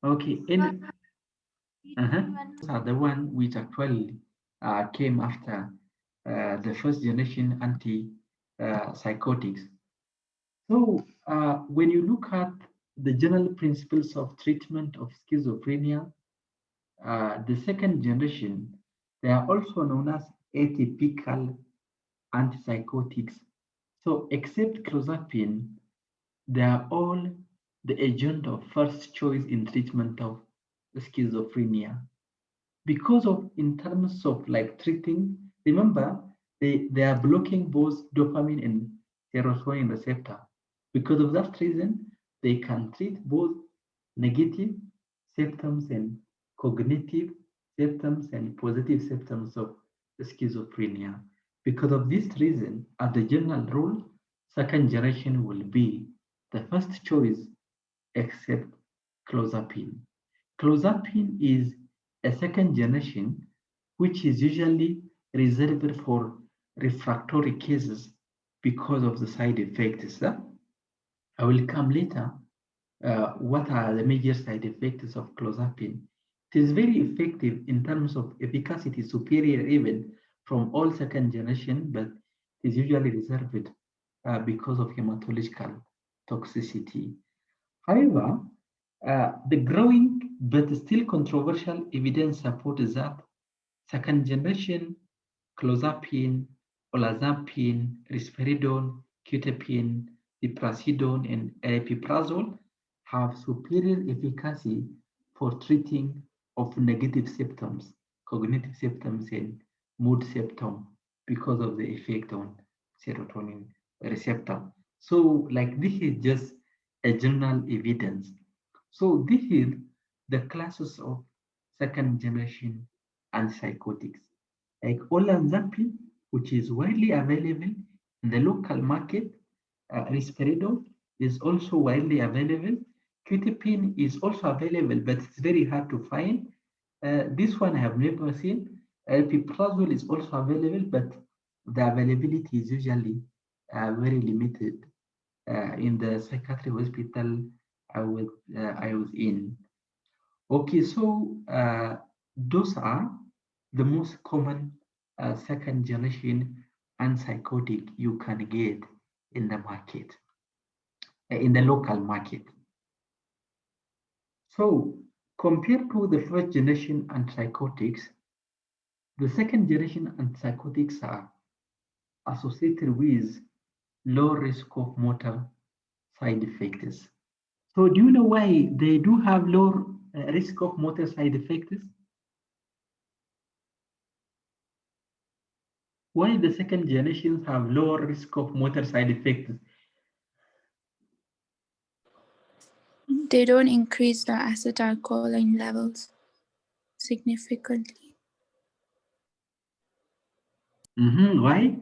Okay, and those are the one which actually came after the first generation anti-psychotics. So when you look at the general principles of treatment of schizophrenia, the second generation, they are also known as atypical antipsychotics. So except clozapine, they are all the agent of first choice in treatment of schizophrenia. Because of, in terms of like treating, remember, they are blocking both dopamine and serotonin receptor. Because of that reason, they can treat both negative symptoms and cognitive symptoms and positive symptoms of schizophrenia. Because of this reason, as the general rule, second generation will be the first choice except clozapine. Clozapine is a second generation which is usually reserved for refractory cases because of the side effects. I will come later. What are the major side effects of clozapine? It is very effective in terms of efficacy, superior even from all second generation, but it is usually reserved because of hematological toxicity. However, the growing but still controversial evidence supports that second generation clozapine, olanzapine, risperidone, quetiapine, pirazidone, and aripiprazole have superior efficacy for treating of negative symptoms, cognitive symptoms, and mood symptoms because of the effect on serotonin receptor. So, like this is just a general evidence. So this is the classes of second generation antipsychotics like olanzapine, which is widely available in the local market. Risperidone is also widely available. Quetiapine is also available, but it's very hard to find. This one I have never seen. Piprazole is also available, but the availability is usually very limited in the psychiatric hospital I was in. Okay, so those are the most common second generation antipsychotic you can get in the market, in the local market. So compared to the first generation antipsychotics, the second generation antipsychotics are associated with low risk of motor side effects. So do you know why they do have low risk of motor side effects? Why the second generations have lower risk of motor side effects? They don't increase the acetylcholine levels significantly. Why?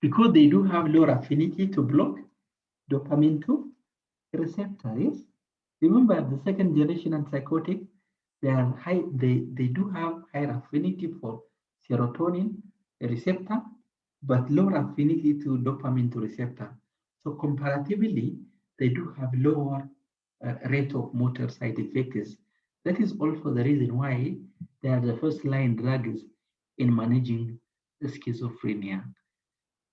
Because they do have lower affinity to block dopamine 2 receptor, yes? Remember the second generation antipsychotic, they are high, they do have higher affinity for serotonin receptor, but lower affinity to dopamine 2 receptor. So comparatively, they do have lower rate of motor side effects. That is also the reason why they are the first line drugs in managing the schizophrenia.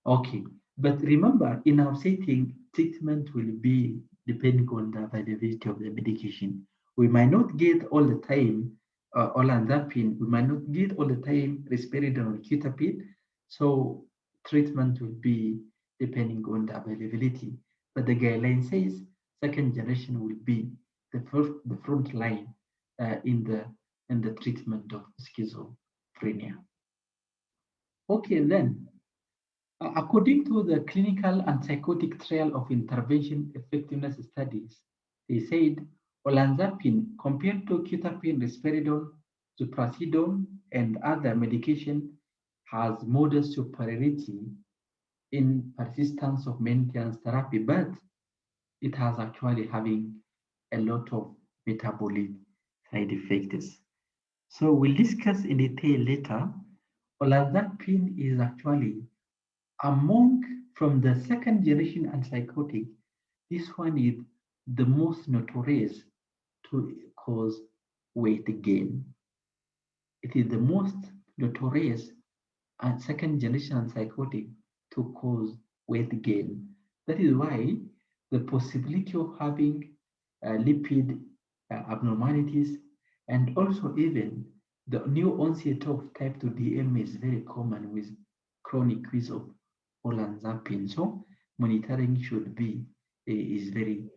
Okay, but remember, in our setting, treatment will be depending on the availability of the medication. We might not get all the time olanzapine. We might not get all the time risperidone or quetiapine. So treatment will be depending on the availability. But the guideline says second generation will be the front line in the treatment of schizophrenia. Okay, then. According to the clinical and psychotic trial of intervention effectiveness studies, they said olanzapine compared to quetiapine, risperidone, ziprasidone, and other medication has modest superiority in persistence of maintenance therapy, but it has actually having a lot of metabolic side effects. So we'll discuss in detail later. Olanzapine is actually From the second generation antipsychotic, this one is the most notorious to cause weight gain. It is the most notorious and second generation antipsychotic to cause weight gain. That is why the possibility of having lipid abnormalities and also even the new onset of type 2 DM is very common with chronic use of olanzapine. So monitoring should be is very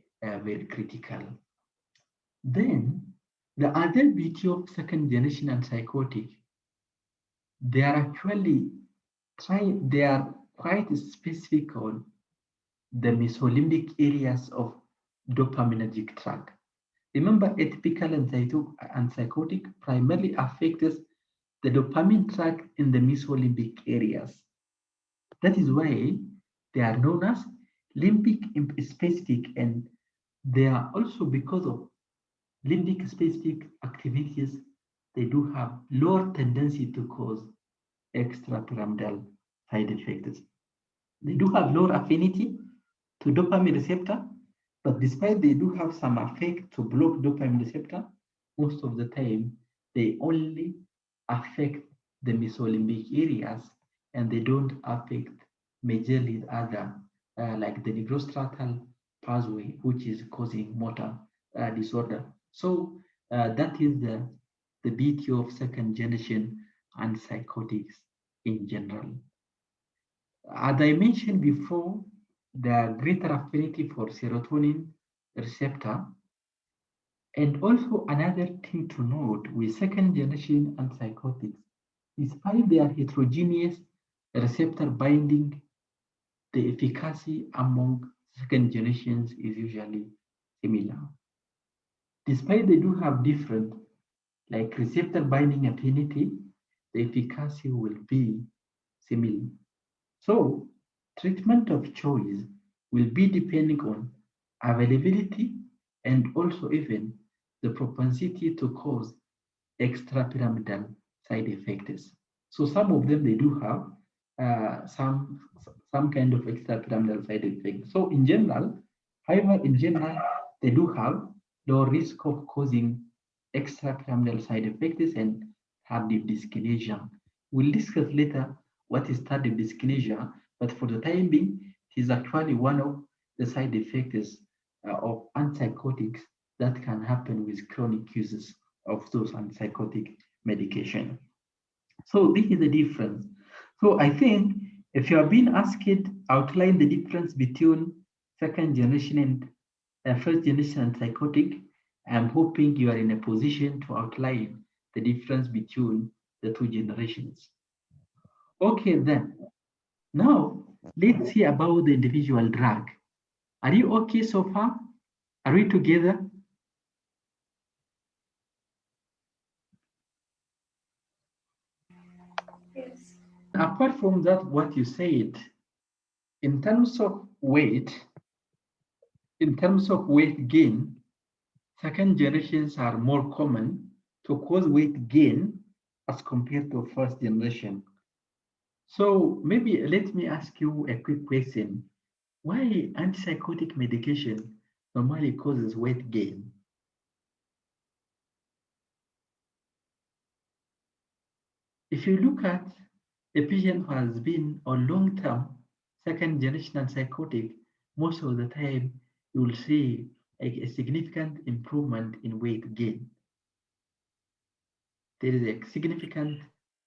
critical. Then the other beauty of second generation antipsychotic, they are actually they are quite specific on the mesolimbic areas of dopaminergic tract. Remember, atypical antipsychotic primarily affects the dopamine tract in the mesolimbic areas. That is why they are known as limbic specific, and they are also because of limbic specific activities, they do have lower tendency to cause extrapyramidal side effects. They do have lower affinity to dopamine receptor, but despite they do have some effect to block dopamine receptor, most of the time they only affect the mesolimbic areas and they don't affect majorly other like the nigrostriatal pathway, which is causing motor disorder. So that is the beauty of second generation antipsychotics in general. As I mentioned before, the greater affinity for serotonin receptor. And also another thing to note with second generation antipsychotics, despite their heterogeneous receptor binding, the efficacy among second generations is usually similar. Despite they do have different like receptor binding affinity, the efficacy will be similar. So treatment of choice will be depending on availability and also even the propensity to cause extrapyramidal side effects. So some of them, they do have some kind of extrapyramidal side effects. So in general, however, in general, they do have low risk of causing extrapyramidal side effects and tardive dyskinesia. We'll discuss later what is tardive dyskinesia, but for the time being, it is actually one of the side effects of antipsychotics that can happen with chronic uses of those antipsychotic medication. So this is the difference. So I think if you have been asked, outline the difference between second generation and first generation antipsychotic, I'm hoping you are in a position to outline the difference between the two generations. Okay, then. Now, let's see about the individual drug. Are you okay so far? Are we together? Yes. Apart from that, what you said, in terms of weight gain, second generations are more common to cause weight gain as compared to first generation. So maybe let me ask you a quick question. Why antipsychotic medication normally causes weight gain? If you look at a patient who has been on long-term second generation antipsychotic, most of the time you will see a significant improvement in weight gain. There is a significant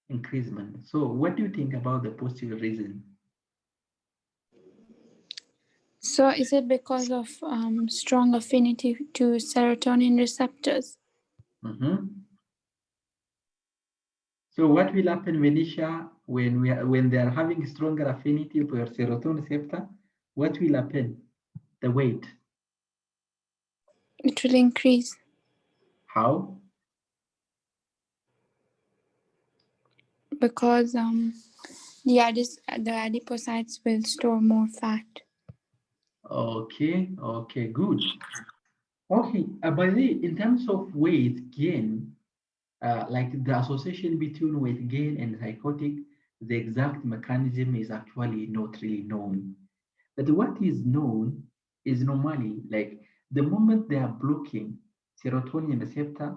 increasement. So what do you think about the possible reason? So is it because of strong affinity to serotonin receptors? So what will happen, Venetia, when they are having stronger affinity for serotonin receptor? What will happen? The weight. It will increase How? because the adipocytes will store more fat. Okay, good. Okay, but in terms of weight gain, like the association between weight gain and psychotic, the exact mechanism is actually not really known. But what is known is normally like the moment they are blocking serotonin receptor.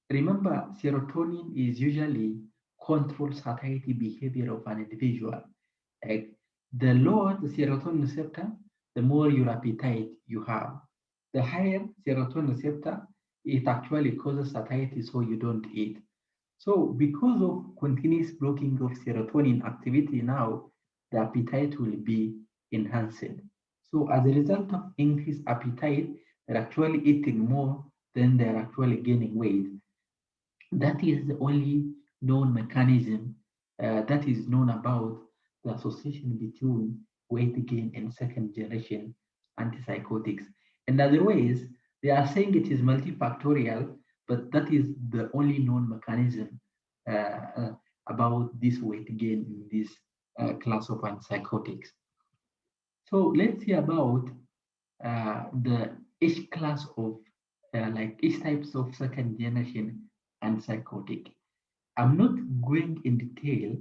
Remember, serotonin is usually control satiety behavior of an individual. Like the lower the serotonin receptor, the more your appetite you have. The higher serotonin receptor, it actually causes satiety, so you don't eat. So because of continuous blocking of serotonin activity now, the appetite will be enhanced. So as a result of increased appetite, they're actually eating more than they're actually gaining weight. That is the only known mechanism that is known about the association between weight gain and second generation antipsychotics. In other ways, they are saying it is multifactorial, but that is the only known mechanism about this weight gain in this class of antipsychotics. So let's see about the each class of like each types of second generation antipsychotic. I'm not going in detail,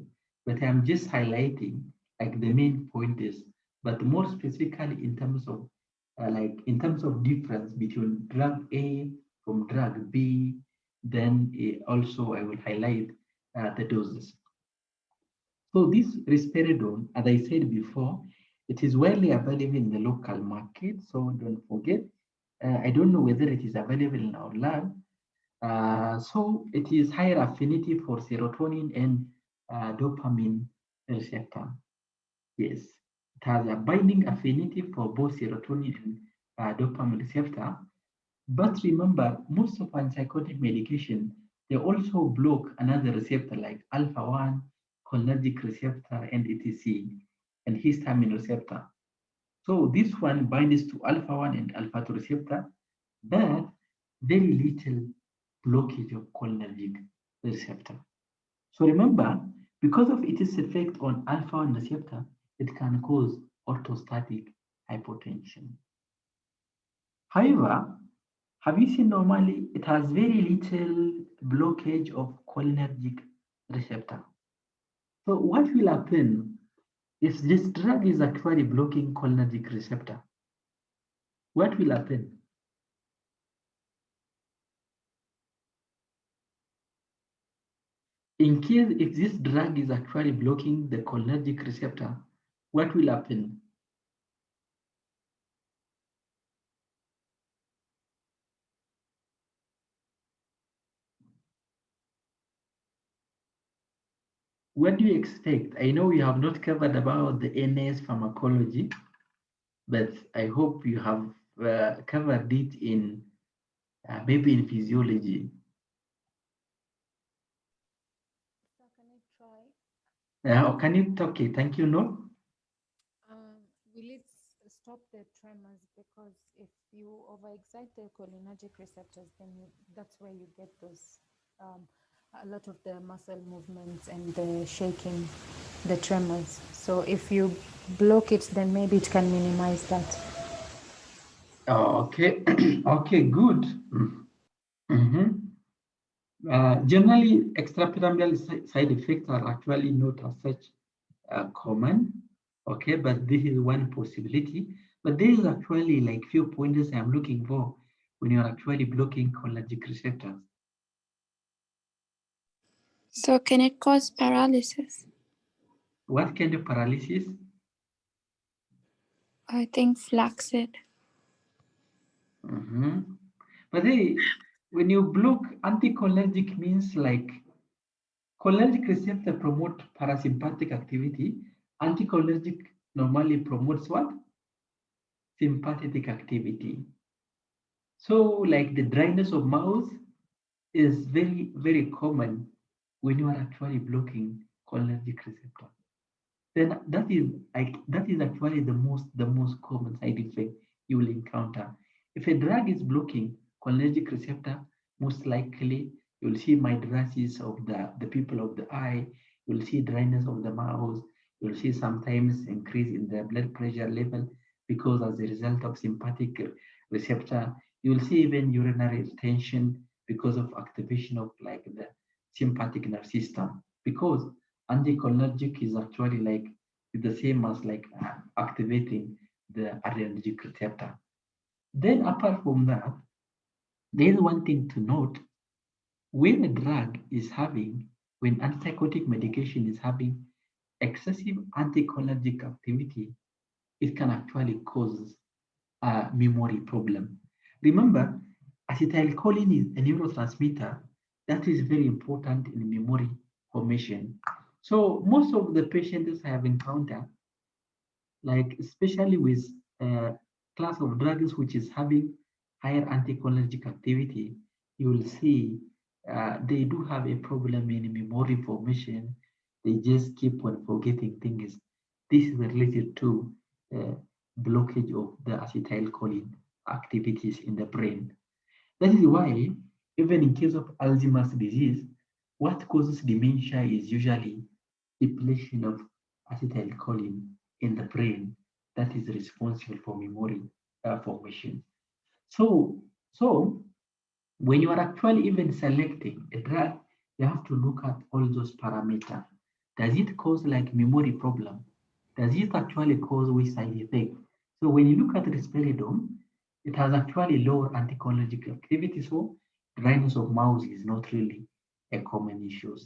but I'm just highlighting like the main pointers, but more specifically in terms of difference between drug A from drug B, then also I will highlight the doses. So this risperidone, as I said before, it is widely available in the local market. So don't forget. I don't know whether it is available in our lab. So it is higher affinity for serotonin and dopamine receptor. Yes, it has a binding affinity for both serotonin and dopamine receptor. But remember, most of antipsychotic medication, they also block another receptor like alpha-1, cholinergic receptor, and etc., and histamine receptor. So this one binds to alpha-1 and alpha-2 receptor, but very little blockage of cholinergic receptor. So remember, because of its effect on alpha-1 receptor, it can cause orthostatic hypotension. However, have you seen normally it has very little blockage of cholinergic receptor. So what will happen if this drug is actually blocking cholinergic receptor? What will happen? In case if this drug is actually blocking the cholinergic receptor, what will happen? What do you expect? I know you have not covered about the NS pharmacology, but I hope you have covered it in maybe in physiology. So can I try? Can you, okay, thank you, no? Will it stop the tremors? Because if you overexcite the cholinergic receptors, then that's where you get those a lot of the muscle movements and the shaking, the tremors. So if you block it, then maybe it can minimize that. Oh, okay, okay, good. Generally, extrapyramidal side effects are actually not as such common, okay, but this is one possibility. But there is actually like few pointers I'm looking for when you're actually blocking cholinergic receptors. So can it cause paralysis? What kind of paralysis? I think flaccid. But when you block anticholinergic means like cholinergic receptor promote parasympathetic activity. Anticholinergic normally promotes what? Sympathetic activity. So like the dryness of mouth is very, very common when you are actually blocking cholinergic receptor. Then that is actually the most common side effect you will encounter. If a drug is blocking cholinergic receptor, most likely you'll see mydriasis of the pupil of the eye, you'll see dryness of the mouth, you'll see sometimes increase in the blood pressure level because as a result of sympathetic receptor, you'll see even urinary retention because of activation of like the sympathetic nerve system. Because Anticholinergic is actually like the same as like activating the adrenergic receptor. Then apart from that, there's one thing to note: when a drug is having, when antipsychotic medication is having excessive anticholinergic activity, it can actually cause a memory problem. Remember, acetylcholine is a neurotransmitter that is very important in memory formation. So most of the patients I have encountered, like especially with a class of drugs which is having higher anticholinergic activity, you will see they do have a problem in memory formation. They just keep on forgetting things. This is related to uh, blockage of the acetylcholine activities in the brain. That is why, even in case of Alzheimer's disease, what causes dementia is usually depletion of acetylcholine in the brain that is responsible for memory formation. So, so when you are actually even selecting a drug, you have to look at all those parameters. Does it cause like memory problem? Does it actually cause which side effect? So when you look at risperidone, it has actually lower anticholinergic activity. So dryness of mouth is not really a common issue.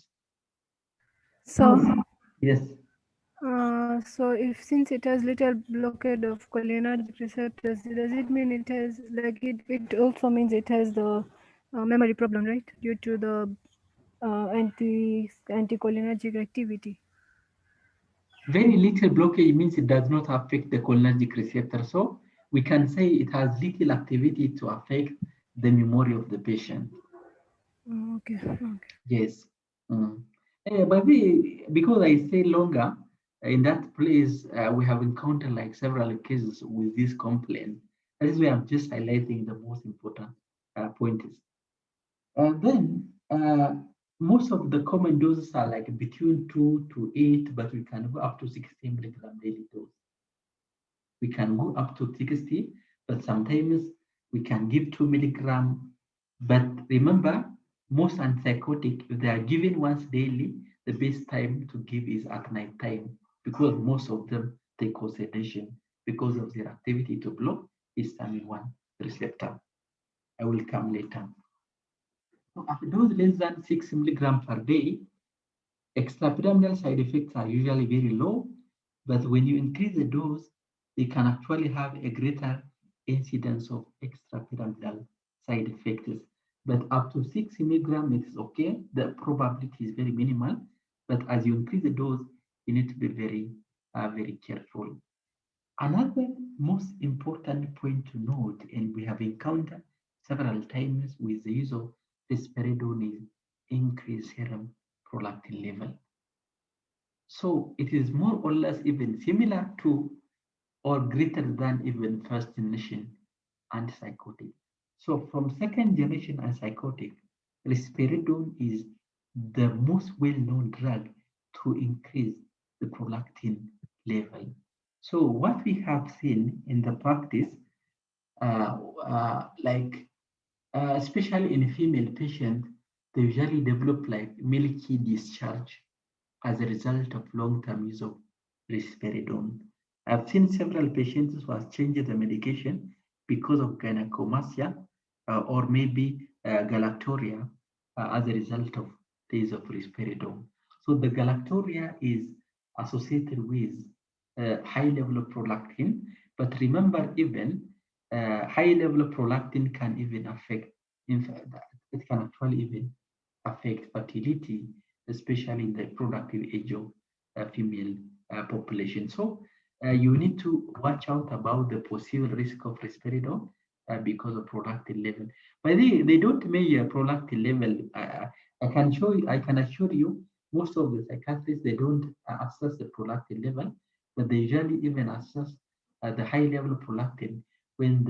So, Yes. so if since it has little blockade of cholinergic receptors, does it mean it has like it also means it has the memory problem, right? Due to the anticholinergic activity. Very little blockage means it does not affect the cholinergic receptor. So we can say it has little activity to affect the memory of the patient. Okay. Yes. Mm. But because I stay longer in that place, we have encountered like several cases with this complaint. That is why I'm just highlighting the most important points. Then most of the common doses are like between 2 to 8, but we can go up to 60 milligram daily dose. We can go up to 60, but sometimes we can give 2 milligram. But remember, most antipsychotic, if they are given once daily, the best time to give is at night time because most of them take cause sedation because of their activity to block histamine 1 receptor. I will come later. So at dose less than 6 milligram per day, extrapyramidal side effects are usually very low, but when you increase the dose, they can actually have a greater incidence of extrapyramidal side effects. But up to 6 milligram, it is okay. The probability is very minimal. But as you increase the dose, you need to be very careful. Another most important point to note, and we have encountered several times with the use of risperidone, is increased serum prolactin level. So it is more or less even similar to or greater than even first generation antipsychotic. So from second generation antipsychotic, risperidone is the most well-known drug to increase the prolactin level. So what we have seen in the practice, especially in female patients, they usually develop like milky discharge as a result of long-term use of risperidone. I've seen several patients who have changed the medication because of gynecomastia or maybe galactoria as a result of the use of risperidone. So the galactoria is associated with high level of prolactin, but remember even high level of prolactin can even affect, in fact, it can actually even affect fertility, especially in the productive age of female population. So you need to watch out about the possible risk of risperidone because of prolactin level. But they don't measure prolactin level. I can assure you, most of the psychiatrists, they don't assess the prolactin level, but they usually even assess the high level of prolactin when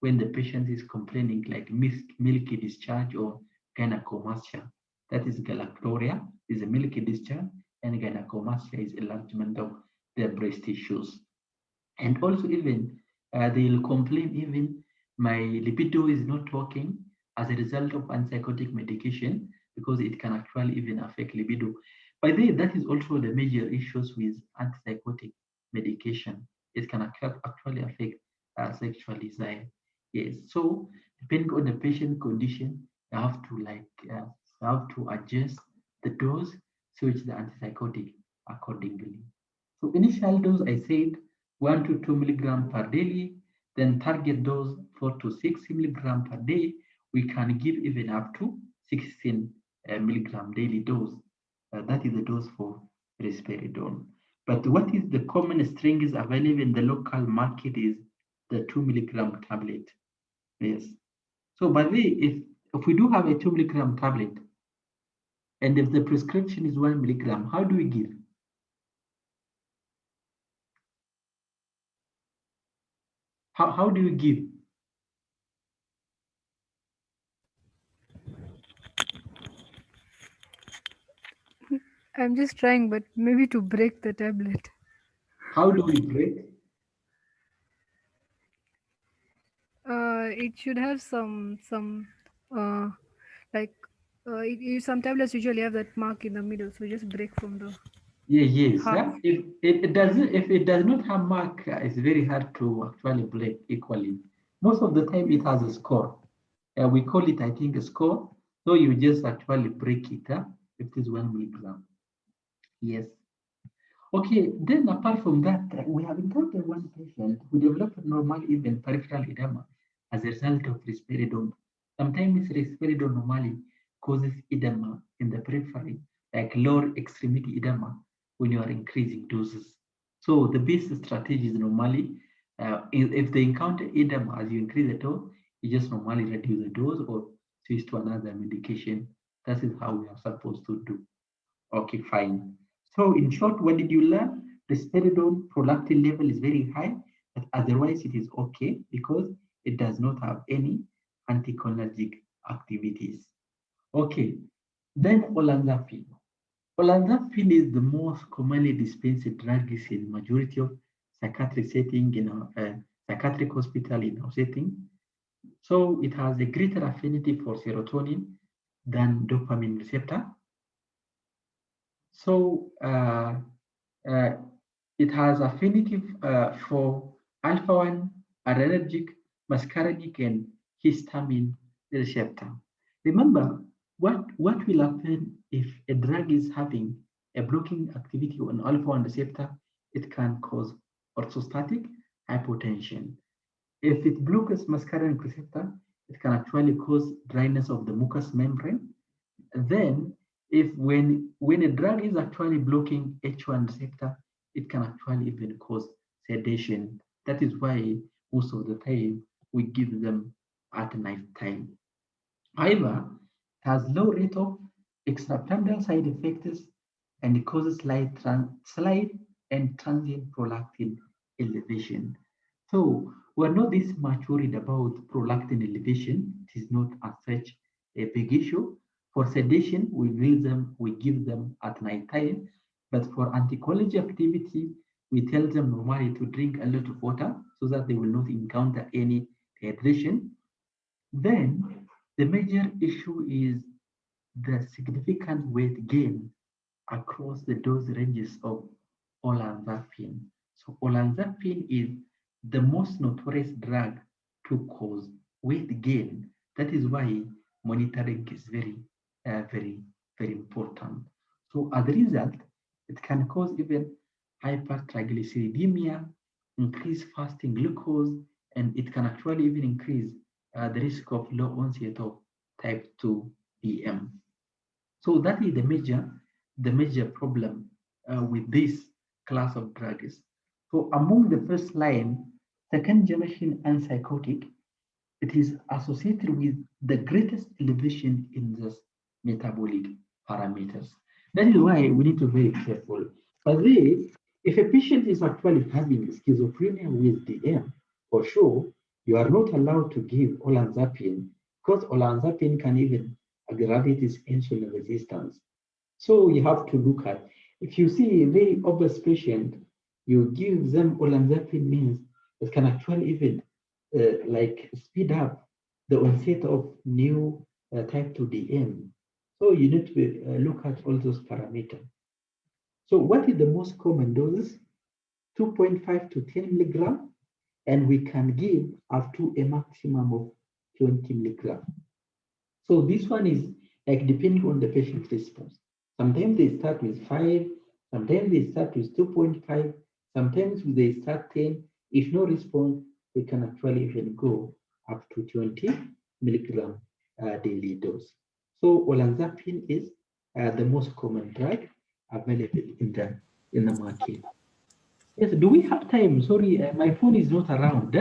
the patient is complaining like milky discharge or gynecomastia. That is galactoria, is a milky discharge, and gynecomastia is enlargement of the breast tissues. And also even they'll complain even my libido is not working as a result of antipsychotic medication because it can actually even affect libido. By the way, that is also the major issues with antipsychotic medication. It can actually affect sexual desire. Yes. So depending on the patient condition, you have to you have to adjust the dose, switch the antipsychotic accordingly. So initial dose, I said 1 to 2 milligram per daily, then target dose 4 to 6 milligram per day. We can give even up to 16 milligram daily dose. That is the dose for risperidone. But what is the common strength available in the local market is the 2 milligram tablet. Yes. So by the way, if we do have a 2 milligram tablet, and if the prescription is 1 milligram, how do we give? How do you give? I'm just trying, but maybe to break the tablet. How do we break? It should have some like some tablets usually have that mark in the middle, so just break from the Yes. half. If it doesn't, if it does not have mark, it's very hard to actually break equally. Most of the time, it has a score. We call it, I think, a score. So you just actually break it. If it is 1 milligram. Yes. Okay, then apart from that, we have encountered one patient who developed normal even peripheral edema as a result of risperidone. Sometimes risperidone normally causes edema in the periphery, like lower extremity edema when you are increasing doses. So the best strategy is normally, if they encounter edema as you increase the dose, you just normally reduce the dose or switch to another medication. That is how we are supposed to do. Okay, fine. So in short, what did you learn? The spiridone prolactin level is very high, but otherwise it is okay because it does not have any anticholinergic activities. Okay, then olanzapine. Olanzapine is the most commonly dispensed drug in majority of psychiatric setting in a psychiatric hospital in our setting. So it has a greater affinity for serotonin than dopamine receptor. So uh, it has affinity for alpha-1 adrenergic, muscarinic, and histamine receptor. Remember, what will happen if a drug is having a blocking activity on alpha-1 receptor? It can cause orthostatic hypotension. If it blocks muscarinic receptor, it can actually cause dryness of the mucous membrane. Then, if when a drug is actually blocking H1 receptor, it can actually even cause sedation. That is why most of the time we give them at night time. However, it has low rate of extrapyramidal side effects and it causes slight and transient prolactin elevation. So we're not this much worried about prolactin elevation. It is not as such a big issue. For sedation, we give them at night time. But for anticholinergic activity, we tell them normally to drink a lot of water so that they will not encounter any dehydration. Then the major issue is the significant weight gain across the dose ranges of olanzapine. So olanzapine is the most notorious drug to cause weight gain. That is why monitoring is very important. So as a result, it can cause even hypertriglyceridemia, increase fasting glucose, and it can actually even increase the risk of low onset of type 2 DM. So that is the major problem with this class of drugs. So among the first line, second generation antipsychotic, it is associated with the greatest elevation in the metabolic parameters. That is why we need to be very careful. But then, if a patient is actually having schizophrenia with DM, for sure, you are not allowed to give olanzapine because olanzapine can even aggravate its insulin resistance. So you have to look at, if you see a very obese patient, you give them olanzapine means it can actually even like speed up the onset of new type 2 DM. So you need to look at all those parameters. So what is the most common doses? 2.5 to 10 milligram, and we can give up to a maximum of 20 milligram. So this one is like depending on the patient's response. Sometimes they start with 5, sometimes they start with 2.5, sometimes they start 10. If no response, we can actually even go up to 20 milligram daily dose. So olanzapine is the most common drug available in the market. Yes, do we have time? Sorry, my phone is not around.